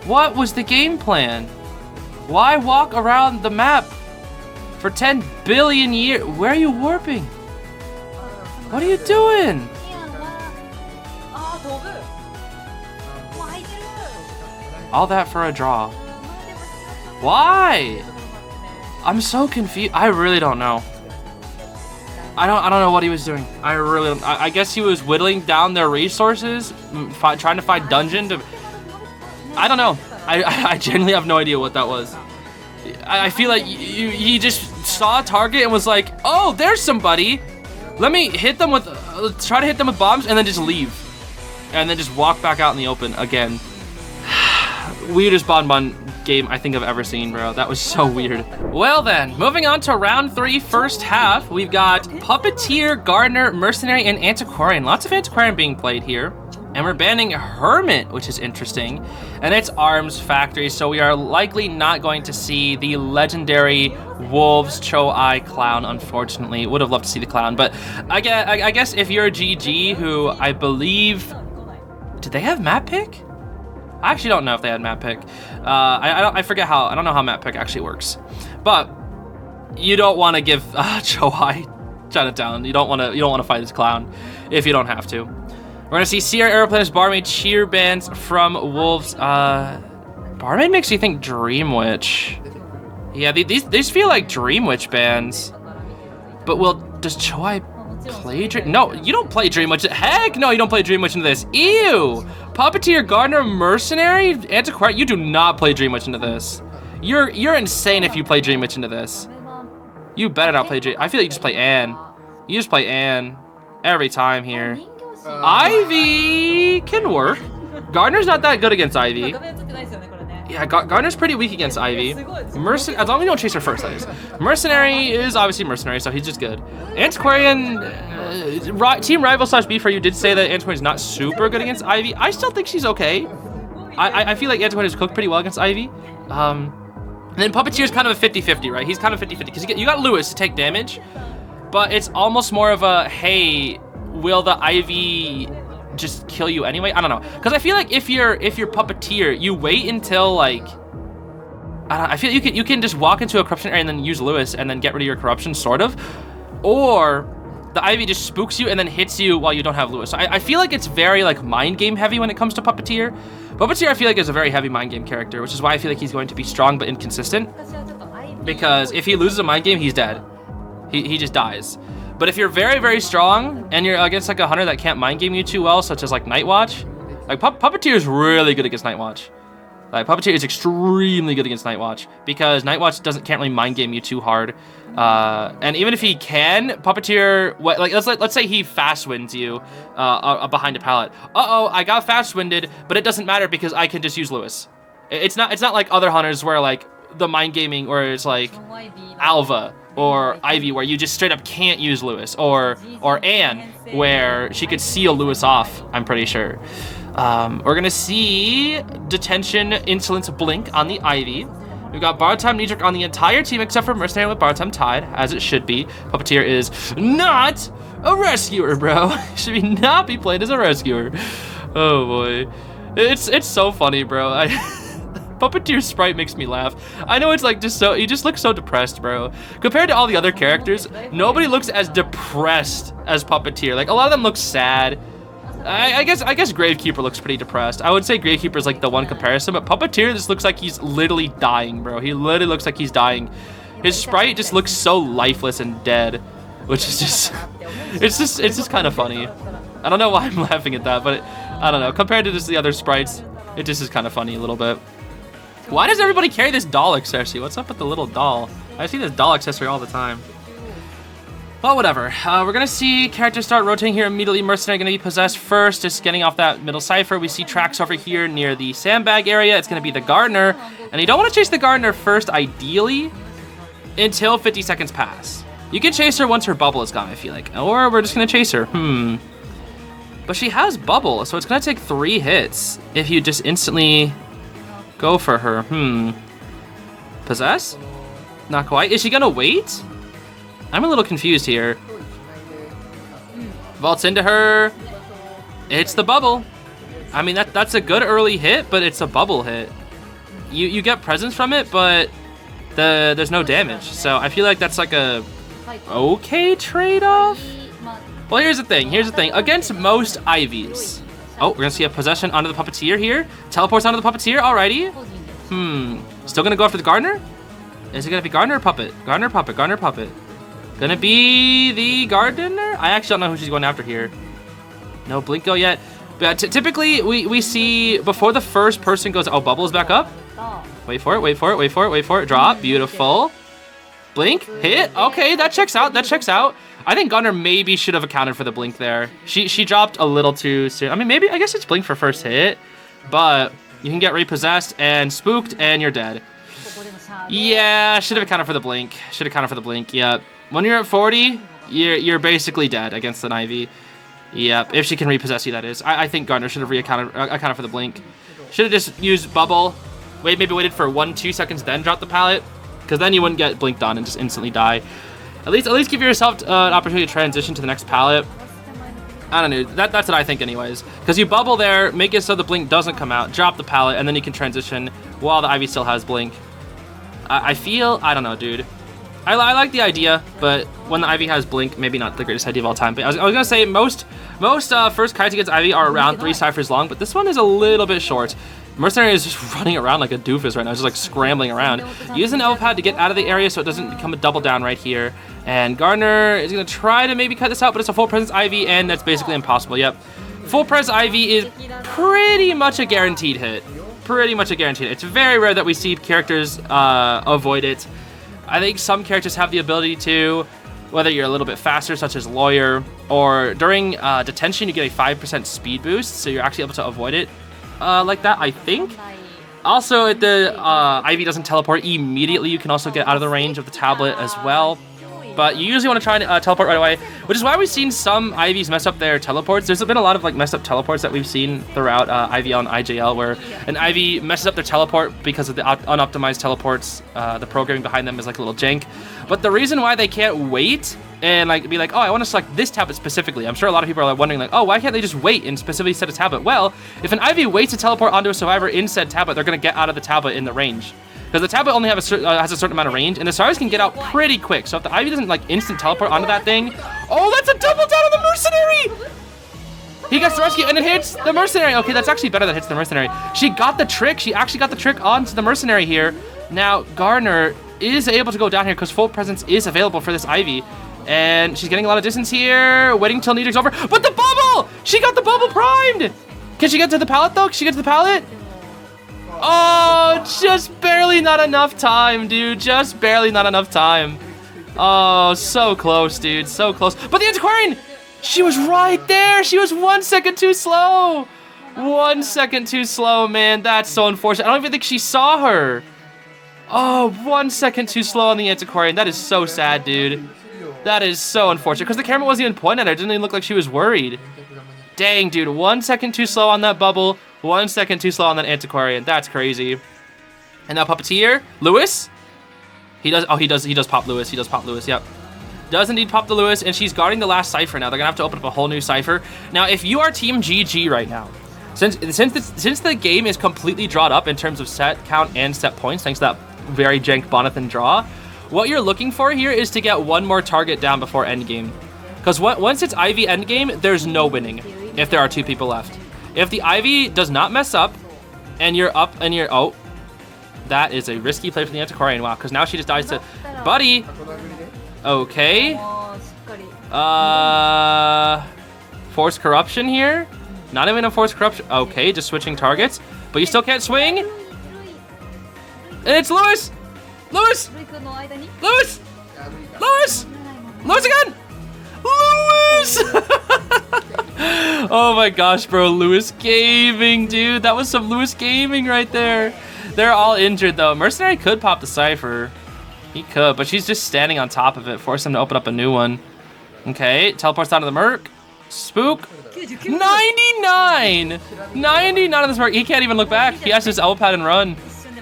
Speaker 1: What was the game plan? Why walk around the map for 10 billion years? Where are you warping? What are you doing? All that for a draw. Why? I'm so confused. I really don't know. I don't know what he was doing. I really don't. I guess he was whittling down their resources, trying to find dungeon to. I don't know. I genuinely have no idea what that was. I feel like he just saw a target and was like, oh, there's somebody. Let me hit them with, try to hit them with bombs and then just leave. And then just walk back out in the open again. Weirdest Bonbon game I think I've ever seen, bro. That was so weird. Well then, moving on to round 3, first half. We've got Puppeteer, Gardener, Mercenary, and Antiquarian. Lots of Antiquarian being played here. And we're banning Hermit, which is interesting. And it's Arms Factory, so we are likely not going to see the legendary Wolves Cho-Ai clown, unfortunately. Would have loved to see the clown, but I guess if you're a GG, who I believe... Did they have map pick? I actually don't know if they had map pick. I forget how, I don't know how map pick actually works. But you don't want to give Cho-Ai Chinatown. You don't want to fight this clown if you don't have to. We're gonna see Sierra Aeroplanets, Barmaid, cheer bands from Wolves. Barmaid makes you think Dream Witch. Yeah, these feel like Dream Witch bands. But does Cho-Ai play Dream? No, you don't play Dream Witch. Heck no, you don't play Dream Witch into this. Ew! Puppeteer, Gardener, Mercenary, Antiquarian, you do not play Dream Witch into this. You're insane if you play Dream Witch into this. You better not play Dream. I feel like you just play Anne. You just play Anne every time here. Ivy can work. Gardener's not that good against Ivy. Yeah, Gardener's pretty weak against Ivy. As long as you don't chase her first, that is. Mercenary is obviously Mercenary, so he's just good. Antiquarian, Team Rival / B for you did say that Antiquarian's not super good against Ivy. I still think she's okay. I feel like Antiquarian's cooked pretty well against Ivy. And then Puppeteer's kind of a 50-50, right? He's kind of 50-50 because you got Lewis to take damage, but it's almost more of a, hey, will the Ivy just kill you anyway? I don't know, because I feel like if you're Puppeteer, you wait until like I feel you can just walk into a corruption area and then use Lewis and then get rid of your corruption, sort of, or the Ivy just spooks you and then hits you while you don't have Lewis. So I feel like it's very like mind game heavy when it comes to Puppeteer. Puppeteer I feel like is a very heavy mind game character, which is why I feel like he's going to be strong but inconsistent, because if he loses a mind game, he's dead. He just dies. But if you're very, very strong and you're against like a hunter that can't mind game you too well, such as like Nightwatch, like Puppeteer is really good against Nightwatch. Like Puppeteer is extremely good against Nightwatch because Nightwatch can't really mind game you too hard. And even if he can, Puppeteer, like let's say he fast wins you behind a pallet. Uh-oh, I got fast winded, but it doesn't matter because I can just use Lewis. It's not like other hunters where like the mind gaming, where it's like Alva or Ivy, where you just straight up can't use Lewis, or Anne, where she could seal Lewis off, I'm pretty sure. We're gonna see Detention, Insolence, Blink on the Ivy. We've got Borrowed Time, Knee-Jerk on the entire team except for Mercenary with Borrowed Time tied, as it should be. Puppeteer is not a rescuer, bro. Should not be played as a rescuer. Oh boy. It's so funny, bro. Puppeteer sprite makes me laugh. I know it's like just so, he just looks so depressed, bro. Compared to all the other characters, nobody looks as depressed as Puppeteer. Like, a lot of them look sad. I guess Gravekeeper looks pretty depressed. I would say Gravekeeper is like the one comparison, but Puppeteer just looks like he's literally dying, bro. He literally looks like he's dying. His sprite just looks so lifeless and dead, which is just, it's just kind of funny. I don't know why I'm laughing at that, but I don't know. Compared to just the other sprites, it just is kind of funny a little bit. Why does everybody carry this doll accessory? What's up with the little doll? I see this doll accessory all the time. Well, whatever. We're going to see characters start rotating here immediately. Mercenary going to be possessed first, just getting off that middle cipher. We see tracks over here near the sandbag area. It's going to be the gardener. And you don't want to chase the gardener first, ideally, until 50 seconds pass. You can chase her once her bubble is gone, I feel like. Or we're just going to chase her. But she has bubble, so it's going to take 3 hits if you just instantly go for her. Possess? Not quite. Is she going to wait? I'm a little confused here. Vaults into her. It's the bubble. I mean, that's a good early hit, but it's a bubble hit. You get presence from it, but there's no damage. So I feel like that's like a okay trade-off. Well, here's the thing. Against most Ivies. Oh, we're going to see a possession onto the Puppeteer here. Teleports onto the Puppeteer. Alrighty. Still going to go after the Gardener? Is it going to be Gardener or Puppet? Gardener, Puppet. Gardener, Puppet. Gonna be the Gardener? I actually don't know who she's going after here. No Blinko yet. But typically, we see before the first person goes... Oh, Bubble's back up. Wait for it. Drop. Beautiful. Blink. Hit. Okay, that checks out. I think Gardener maybe should have accounted for the blink there. She dropped a little too soon. I mean, maybe... I guess it's blink for first hit. But you can get repossessed and spooked, and you're dead. Yeah, should have accounted for the blink. Yeah. When you're at 40, you're basically dead against an Ivy. Yep, if she can repossess you, that is. I think Gardener should have accounted for the blink. Should have just used Bubble. Maybe waited for 1-2 seconds, then drop the pallet, because then you wouldn't get blinked on and just instantly die. At least give yourself an opportunity to transition to the next pallet. I don't know. That's what I think, anyways. Because you bubble there, make it so the blink doesn't come out, drop the pallet, and then you can transition while the Ivy still has blink. I don't know, dude. I like the idea, but when the Ivy has blink, maybe not the greatest idea of all time. But I was gonna say most first kites against Ivy are around 3 ciphers long, but this one is a little bit short. Mercenary is just running around like a doofus right now, just like scrambling around. Use an elf pad to get out of the area so it doesn't become a double down right here. And Gardener is gonna try to maybe cut this out, but it's a full presence Ivy, and that's basically impossible. Yep, full pres Ivy is pretty much a guaranteed hit. It's very rare that we see characters avoid it. I think some characters have the ability to, whether you're a little bit faster, such as Lawyer, or during detention, you get a 5% speed boost, so you're actually able to avoid it like that, I think. Also, if the Ivy doesn't teleport immediately, you can also get out of the range of the tablet as well. But you usually want to try and teleport right away, which is why we've seen some Ivies mess up their teleports. There's been a lot of like messed up teleports that we've seen throughout IVL and IJL, where an Ivy messes up their teleport because of the unoptimized teleports. The programming behind them is like a little jank. But the reason why they can't wait and like be like, oh, I want to select this tablet specifically. I'm sure a lot of people are like wondering like, oh, why can't they just wait and specifically set a tablet? Well, if an Ivy waits to teleport onto a survivor in said tablet, they're going to get out of the tablet in the range. Because the tablet only has a certain amount of range, and the survivors can get out pretty quick. So if the Ivy doesn't like instant teleport onto that thing, oh, that's a double down on the Mercenary! He gets the rescue, and it hits the Mercenary. Okay, that's actually better that hits the Mercenary. She got the trick. She actually got the trick onto the Mercenary here. Now, Gardener is able to go down here because full presence is available for this Ivy. And she's getting a lot of distance here, waiting till Nidrick's over. But the bubble! She got the bubble primed! Can she get to the pallet, though? Can she get to the pallet? Oh, just barely not enough time, dude. Just barely not enough time. Oh, so close, dude. So close. But the Antiquarian, she was right there. She was 1 second too slow. 1 second too slow, man. That's so unfortunate. I don't even think she saw her. Oh, 1 second too slow on the Antiquarian. That is so sad, dude. That is so unfortunate because the camera wasn't even pointed at her. It didn't even look like she was worried. Dang, dude. 1 second too slow on that bubble. 1 second too slow on that Antiquarian. That's crazy. And now Puppeteer, Lewis. He does pop Lewis. He does pop Lewis. Yep. Does indeed pop the Lewis, and she's guarding the last cipher now. They're gonna have to open up a whole new cipher. Now, if you are Team GG right now, Since the game is completely drawn up in terms of set count and set points, thanks to that very jank Bonathan draw, what you're looking for here is to get one more target down before endgame. Because once it's Ivy endgame, there's no winning if there are 2 people left. If the Ivy does not mess up, and you're up and you're... Oh, that is a risky play for the Antiquarian. Wow, because now she just dies to... Buddy! Okay. Forced corruption here? Not even a forced corruption. Okay, just switching targets. But you still can't swing. And it's Lewis! Lewis! Lewis! Lewis! Lewis again! Lewis! Oh my gosh, bro. Lewis Gaming, dude. That was some Lewis Gaming right there. They're all injured, though. Mercenary could pop the Cypher. He could, but she's just standing on top of it. Force him to open up a new one. Okay, teleports down to the Merc. Spook. 99! 99 on this Merc. He can't even look back. He has his L pad and run.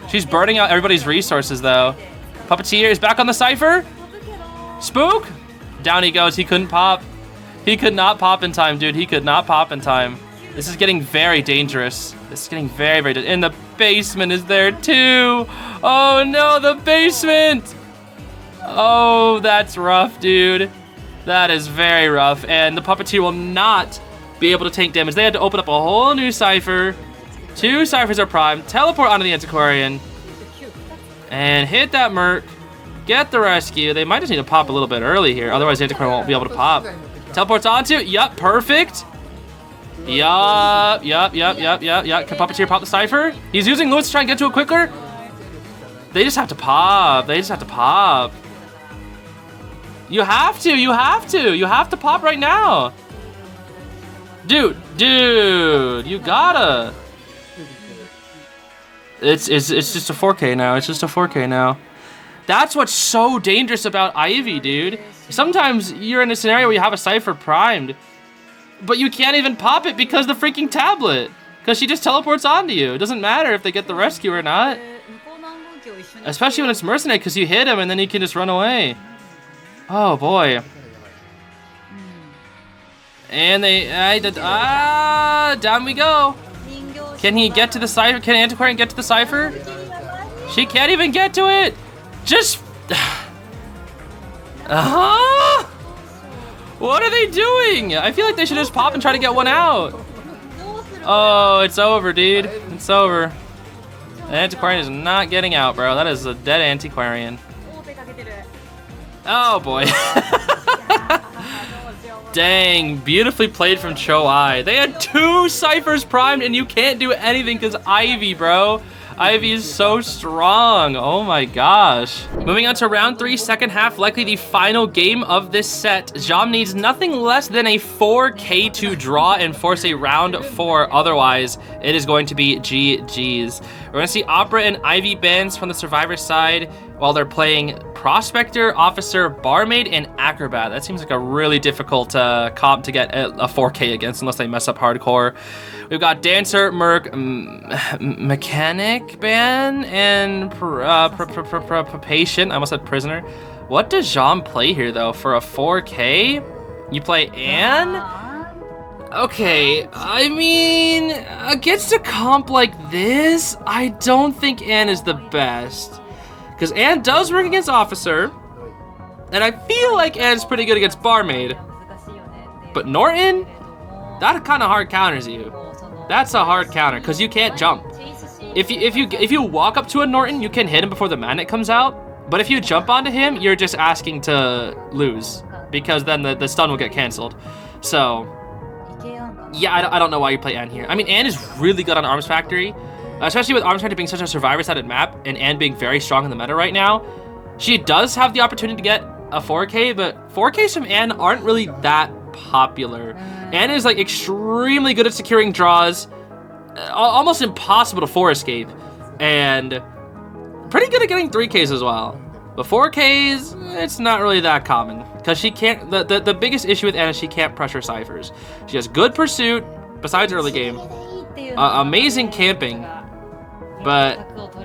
Speaker 1: She's burning out everybody's resources, though. Puppeteer is back on the Cypher. Spook. Down he goes. He couldn't pop. He could not pop in time, dude. He could not pop in time. This is getting very dangerous. This is getting very, very dangerous. And the basement is there, too. Oh, no, the basement. Oh, that's rough, dude. That is very rough. And the Puppeteer will not be able to tank damage. They had to open up a whole new Cypher. 2 Cyphers are primed. Teleport onto the Antiquarian. And hit that Merc. Get the rescue. They might just need to pop a little bit early here. Otherwise, the Antiquarian won't be able to pop. Teleports onto. Yup, perfect. Yup. Can Puppeteer pop the Cypher? He's using Lewis to try and get to it quicker. They just have to pop. They just have to pop. You have to. You have to. You have to pop right now. Dude, you gotta. It's just a 4K now. It's just a 4K now. That's what's so dangerous about Ivy, dude. Sometimes you're in a scenario where you have a Cypher primed, but you can't even pop it because the freaking tablet. Because she just teleports onto you. It doesn't matter if they get the rescue or not. Especially when it's Mercenary, because you hit him and then you can just run away. Oh, boy. And down we go. Can he get to the Cypher? Can Antiquarian get to the Cypher? She can't even get to it. Just... What are they doing? I feel like they should just pop and try to get one out. Oh, it's over, dude. It's over. The Antiquarian is not getting out, bro. That is a dead Antiquarian. Oh, boy. Dang, beautifully played from Cho-Ai. They had 2 Cyphers primed and you can't do anything because Ivy, bro. Ivy is so strong. Oh my gosh. Moving on to round 3, second half, likely the final game of this set. Jom needs nothing less than a 4K to draw and force a round 4. Otherwise, it is going to be GG's. We're going to see Opera and Ivy bans from the Survivor side while they're playing Prospector, Officer, Barmaid, and Acrobat. That seems like a really difficult comp to get a 4K against unless they mess up hardcore. We've got Dancer, Merc, Mechanic ban, and Patient. I almost said Prisoner. What does Jom play here, though, for a 4K? You play Anne? Okay, I mean, against a comp like this, I don't think Anne is the best. Because Anne does work against Officer, and I feel like Anne's pretty good against Barmaid. But Norton, that kind of hard counters you. That's a hard counter, because you can't jump. If you walk up to a Norton, you can hit him before the magnet comes out. But if you jump onto him, you're just asking to lose, because then the stun will get canceled. So, yeah, I don't know why you play Anne here. I mean, Anne is really good on Arms Factory. Especially with Arms Factory being such a survivor-sided map, and Anne being very strong in the meta right now. She does have the opportunity to get a 4K, but 4Ks from Anne aren't really that popular. Anne is like extremely good at securing draws, almost impossible to 4 escape, and pretty good at getting 3Ks as well. But 4Ks, it's not really that common, because she can't, the biggest issue with Anne is she can't pressure ciphers. She has good pursuit, besides early game, amazing camping, but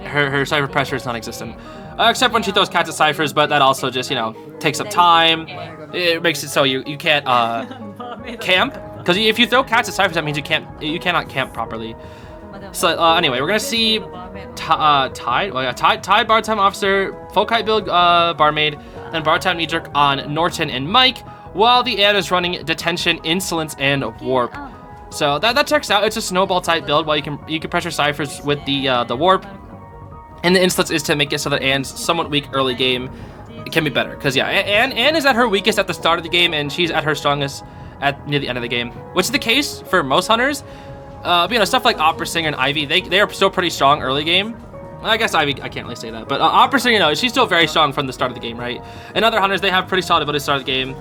Speaker 1: her cipher pressure is non-existent. Except when she throws cats at ciphers, but that also just, you know, takes up time. It makes it so you can't camp Because if you throw cats at ciphers, that means you cannot camp properly. So anyway, we're gonna see Tide Bar Time Officer, Full Kite build Barmaid, then Bar Time Knee Jerk on Norton and Mike, while the Ann is running Detention, Insolence, and Warp. So that checks out. It's a snowball type build. While you can pressure ciphers with the Warp, and the Insolence is to make it so that Ann's somewhat weak early game. It can be better because yeah, Ann is at her weakest at the start of the game, and she's at her strongest near the end of the game, which is the case for most hunters. But, you know, stuff like Opera Singer and Ivy, they are still pretty strong early game. I guess Ivy, I can't really say that, but Opera Singer, you know, she's still very strong from the start of the game, right? And other hunters, they have pretty solid ability to start the game,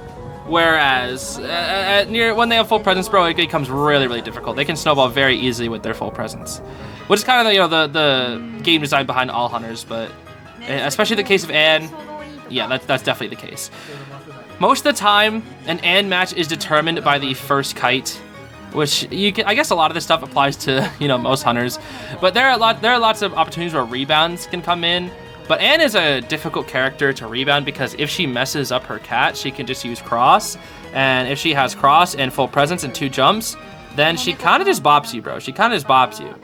Speaker 1: whereas when they have full presence, bro, it becomes really, really difficult. They can snowball very easily with their full presence, which is kind of the game design behind all hunters, but especially the case of Ann, yeah, that's definitely the case. Most of the time, an Ann match is determined by the first kite, which I guess a lot of this stuff applies to, you know, most hunters, but there are lots of opportunities where rebounds can come in. But Ann is a difficult character to rebound because if she messes up her cat, she can just use cross, and if she has cross and full presence and 2 jumps, then she kind of just bops you, bro. She kind of just bops you.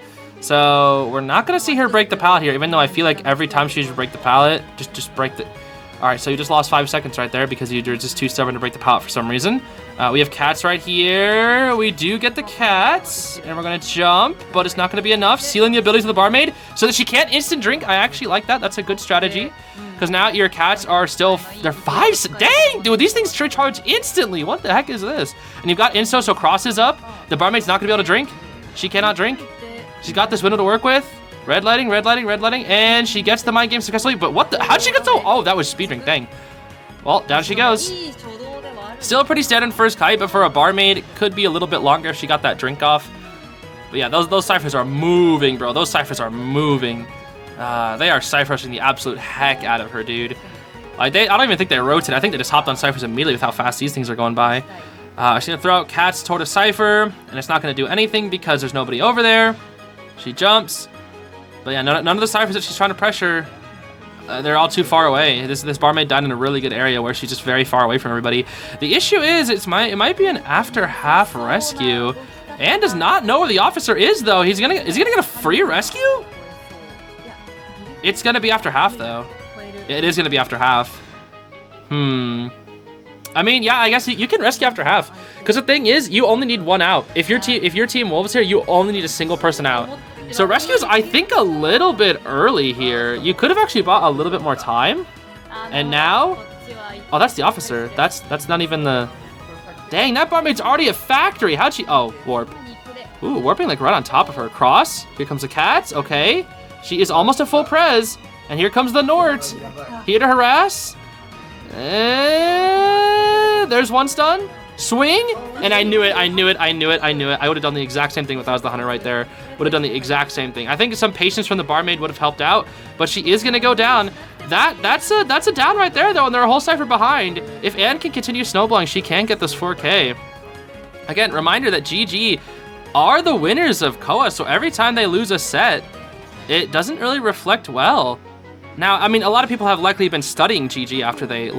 Speaker 1: So we're not gonna see her break the pallet here, even though I feel like every time she should break the pallet, just break the. All right, so you just lost 5 seconds right there because you're just too stubborn to break the pallet for some reason. We have cats right here. We do get the cats, and we're gonna jump, but it's not gonna be enough. Sealing the abilities of the barmaid so that she can't instant drink. I actually like that. That's a good strategy because now your cats are still, they're 5. Dang, dude, these things charge instantly. What the heck is this? And you've got insto, so cross is up. The barmaid's not gonna be able to drink. She cannot drink. She's got this window to work with. Red lighting, and she gets the mind game successfully, but what the, how'd she get so, oh, that was speed drink, dang. Well, down she goes. Still a pretty standard first kite, but for a barmaid, it could be a little bit longer if she got that drink off. But yeah, those ciphers are moving, bro. Those ciphers are moving. They are cipher rushing the absolute heck out of her, dude. Like, I don't even think they rotate. I think they just hopped on ciphers immediately with how fast these things are going by. She's gonna throw out cats toward a cipher, and it's not gonna do anything because there's nobody over there. She jumps. But yeah, none of the ciphers that she's trying to pressure, they're all too far away. This barmaid died in a really good area where she's just very far away from everybody. The issue is it might be an after half rescue. Ann does not know where the officer is though. Is he gonna get a free rescue? It's gonna be after half though. It is gonna be after half. I mean, yeah, I guess you can rescue after half. Because the thing is, you only need 1 out. If your team Wolves here, you only need a single person out. So rescue's, I think, a little bit early here. You could have actually bought a little bit more time. And now, oh, that's the officer. That's not even the. Dang, that barmaid's already a factory. How'd she? Oh, warp. Ooh, warping like right on top of her. Cross. Here comes the cats. Okay, she is almost at full pres. And here comes the Nort. Here to harass. There's 1 stun. Swing, and I knew it. I would have done the exact same thing if I was the hunter right there. Would have done the exact same thing. I think some patience from the barmaid would have helped out, but she is gonna go down. That's a down right there though, and they're a whole cipher behind. If Ann can continue snowballing, she can get this 4K. Again, reminder that GG are the winners of KOA, so every time they lose a set, it doesn't really reflect well. Now, I mean, a lot of people have likely been studying GG after they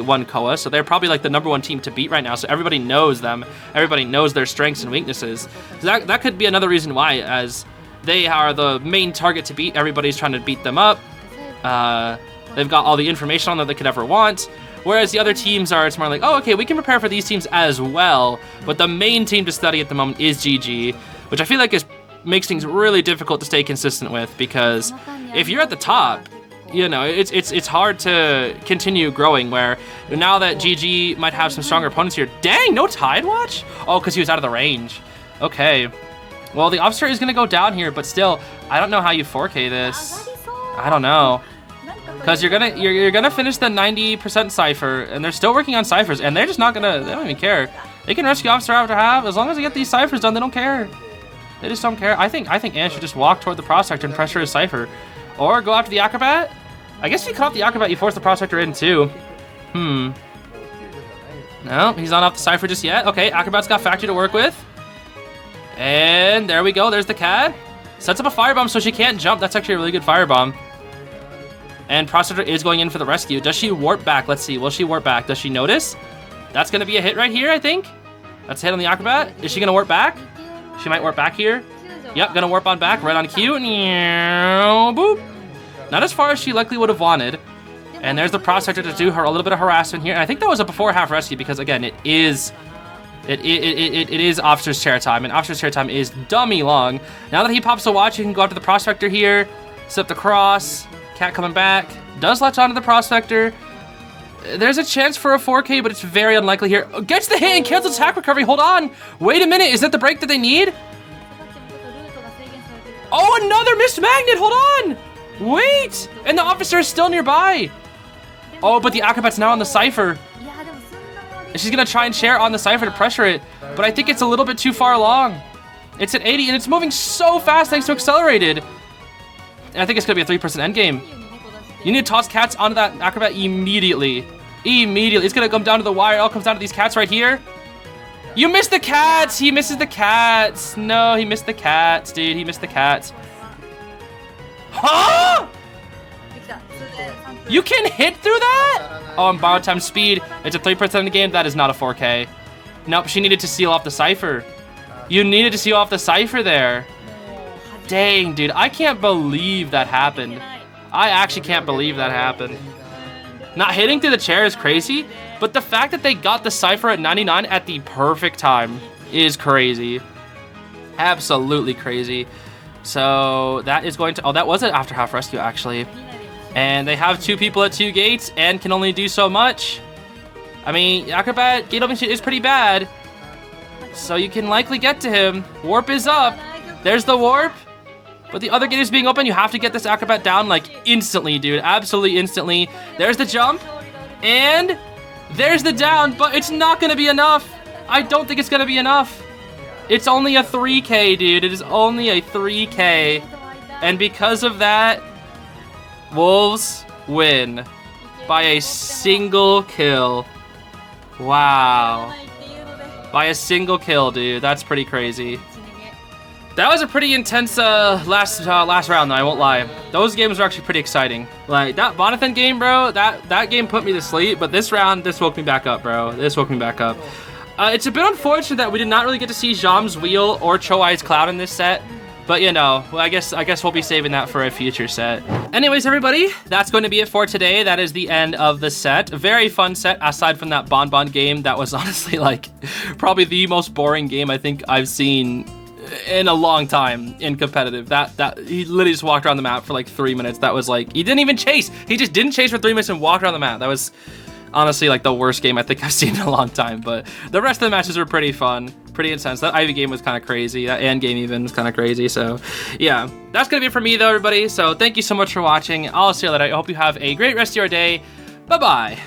Speaker 1: won KOA, so they're probably like the #1 team to beat right now, so everybody knows them. Everybody knows their strengths and weaknesses. So that could be another reason why, as they are the main target to beat. Everybody's trying to beat them up. They've got all the information on them they could ever want, whereas the other teams are, it's more like, oh, okay, we can prepare for these teams as well, but the main team to study at the moment is GG, which I feel like makes things really difficult to stay consistent with, because if you're at the top, you know, it's hard to continue growing, where now that GG might have some stronger opponents here. Dang, no Tide Watch? Oh, because he was out of the range. Okay. Well, the officer is going to go down here, but still, I don't know how you 4K this. I don't know. Because you're gonna finish the 90% cipher, and they're still working on ciphers, and they're just not gonna, they don't even care. They can rescue officer after half, as long as they get these ciphers done, they don't care. They just don't care. I think Ann should just walk toward the prospector and pressure his cipher. Or go after the acrobat. I guess if you cut off the acrobat, you force the prospector in too. No, he's not off the cipher just yet. Okay, acrobat's got factory to work with. And there we go, there's the cat. Sets up a firebomb so she can't jump. That's actually a really good firebomb. And prospector is going in for the rescue. Does she warp back? Let's see, will she warp back? Does she notice? That's gonna be a hit right here, I think. That's a hit on the acrobat. Is she gonna warp back? She might warp back here. Yep, gonna warp on back, right on cue. Boop. Not as far as she likely would have wanted. And there's the prospector to do her a little bit of harassment here. And I think that was a before half rescue because again, it is officer's chair time, and officer's chair time is dummy long. Now that he pops the watch, you can go up to the prospector here, set up the cross, cat coming back, does latch onto the prospector. There's a chance for a 4K, but it's very unlikely here. Gets the hit and cancels attack recovery. Hold on. Wait a minute. Is that the break that they need? Oh, another missed magnet. Hold on. Wait. And the officer is still nearby. Oh, but the acrobat's now on the cipher. And she's going to try and share on the cipher to pressure it. But I think it's a little bit too far along. It's at 80, and it's moving so fast thanks to accelerated. And I think it's going to be a 3-person endgame. You need to toss cats onto that acrobat immediately. Immediately. It's going to come down to the wire. It all comes down to these cats right here. You missed the cats. He misses the cats. No, he missed the cats, dude. He missed the cats. Huh? You can hit through that? Oh, and borrowed time speed. It's a 3% in the game. That is not a 4K. Nope, she needed to seal off the cipher. You needed to seal off the cipher there. Dang, dude. I can't believe that happened. I actually can't believe that happened. Not hitting through the chair is crazy, but the fact that they got the cipher at 99 at the perfect time is crazy. Absolutely crazy. So that is going to... Oh, that was an after half rescue, actually. And they have 2 people at 2 gates and can only do so much. I mean, acrobat gate opening is pretty bad. So you can likely get to him. Warp is up. There's the warp. But the other gate is being open. You have to get this acrobat down like instantly, dude. Absolutely instantly. There's the jump. And there's the down. But it's not going to be enough. I don't think it's going to be enough. It's only a 3K, dude. It is only a 3K. And because of that, Wolves win by a single kill. Wow. By a single kill, dude. That's pretty crazy. That was a pretty intense last round, though, I won't lie. Those games were actually pretty exciting. Like, that Bonathan game, bro, that game put me to sleep, but this round, this woke me back up, bro. This woke me back up. It's a bit unfortunate that we did not really get to see Jam's Wheel or Choai's Cloud in this set, but you know, well, I guess we'll be saving that for a future set. Anyways, everybody, that's going to be it for today. That is the end of the set. A very fun set, aside from that Bonbon game. That was honestly, like, probably the most boring game I think I've seen in a long time in competitive. That he literally just walked around the map for like 3 minutes. That was like, he didn't even chase. He just didn't chase for 3 minutes and walked around the map. That was honestly like the worst game I think I've seen in a long time, but the rest of the matches were pretty fun, pretty intense. That Ivy game was kind of crazy. That Ann game even was kind of crazy. So yeah, that's gonna be it for me though, everybody. So thank you so much for watching. I'll see you later. I hope you have a great rest of your day. Bye-bye.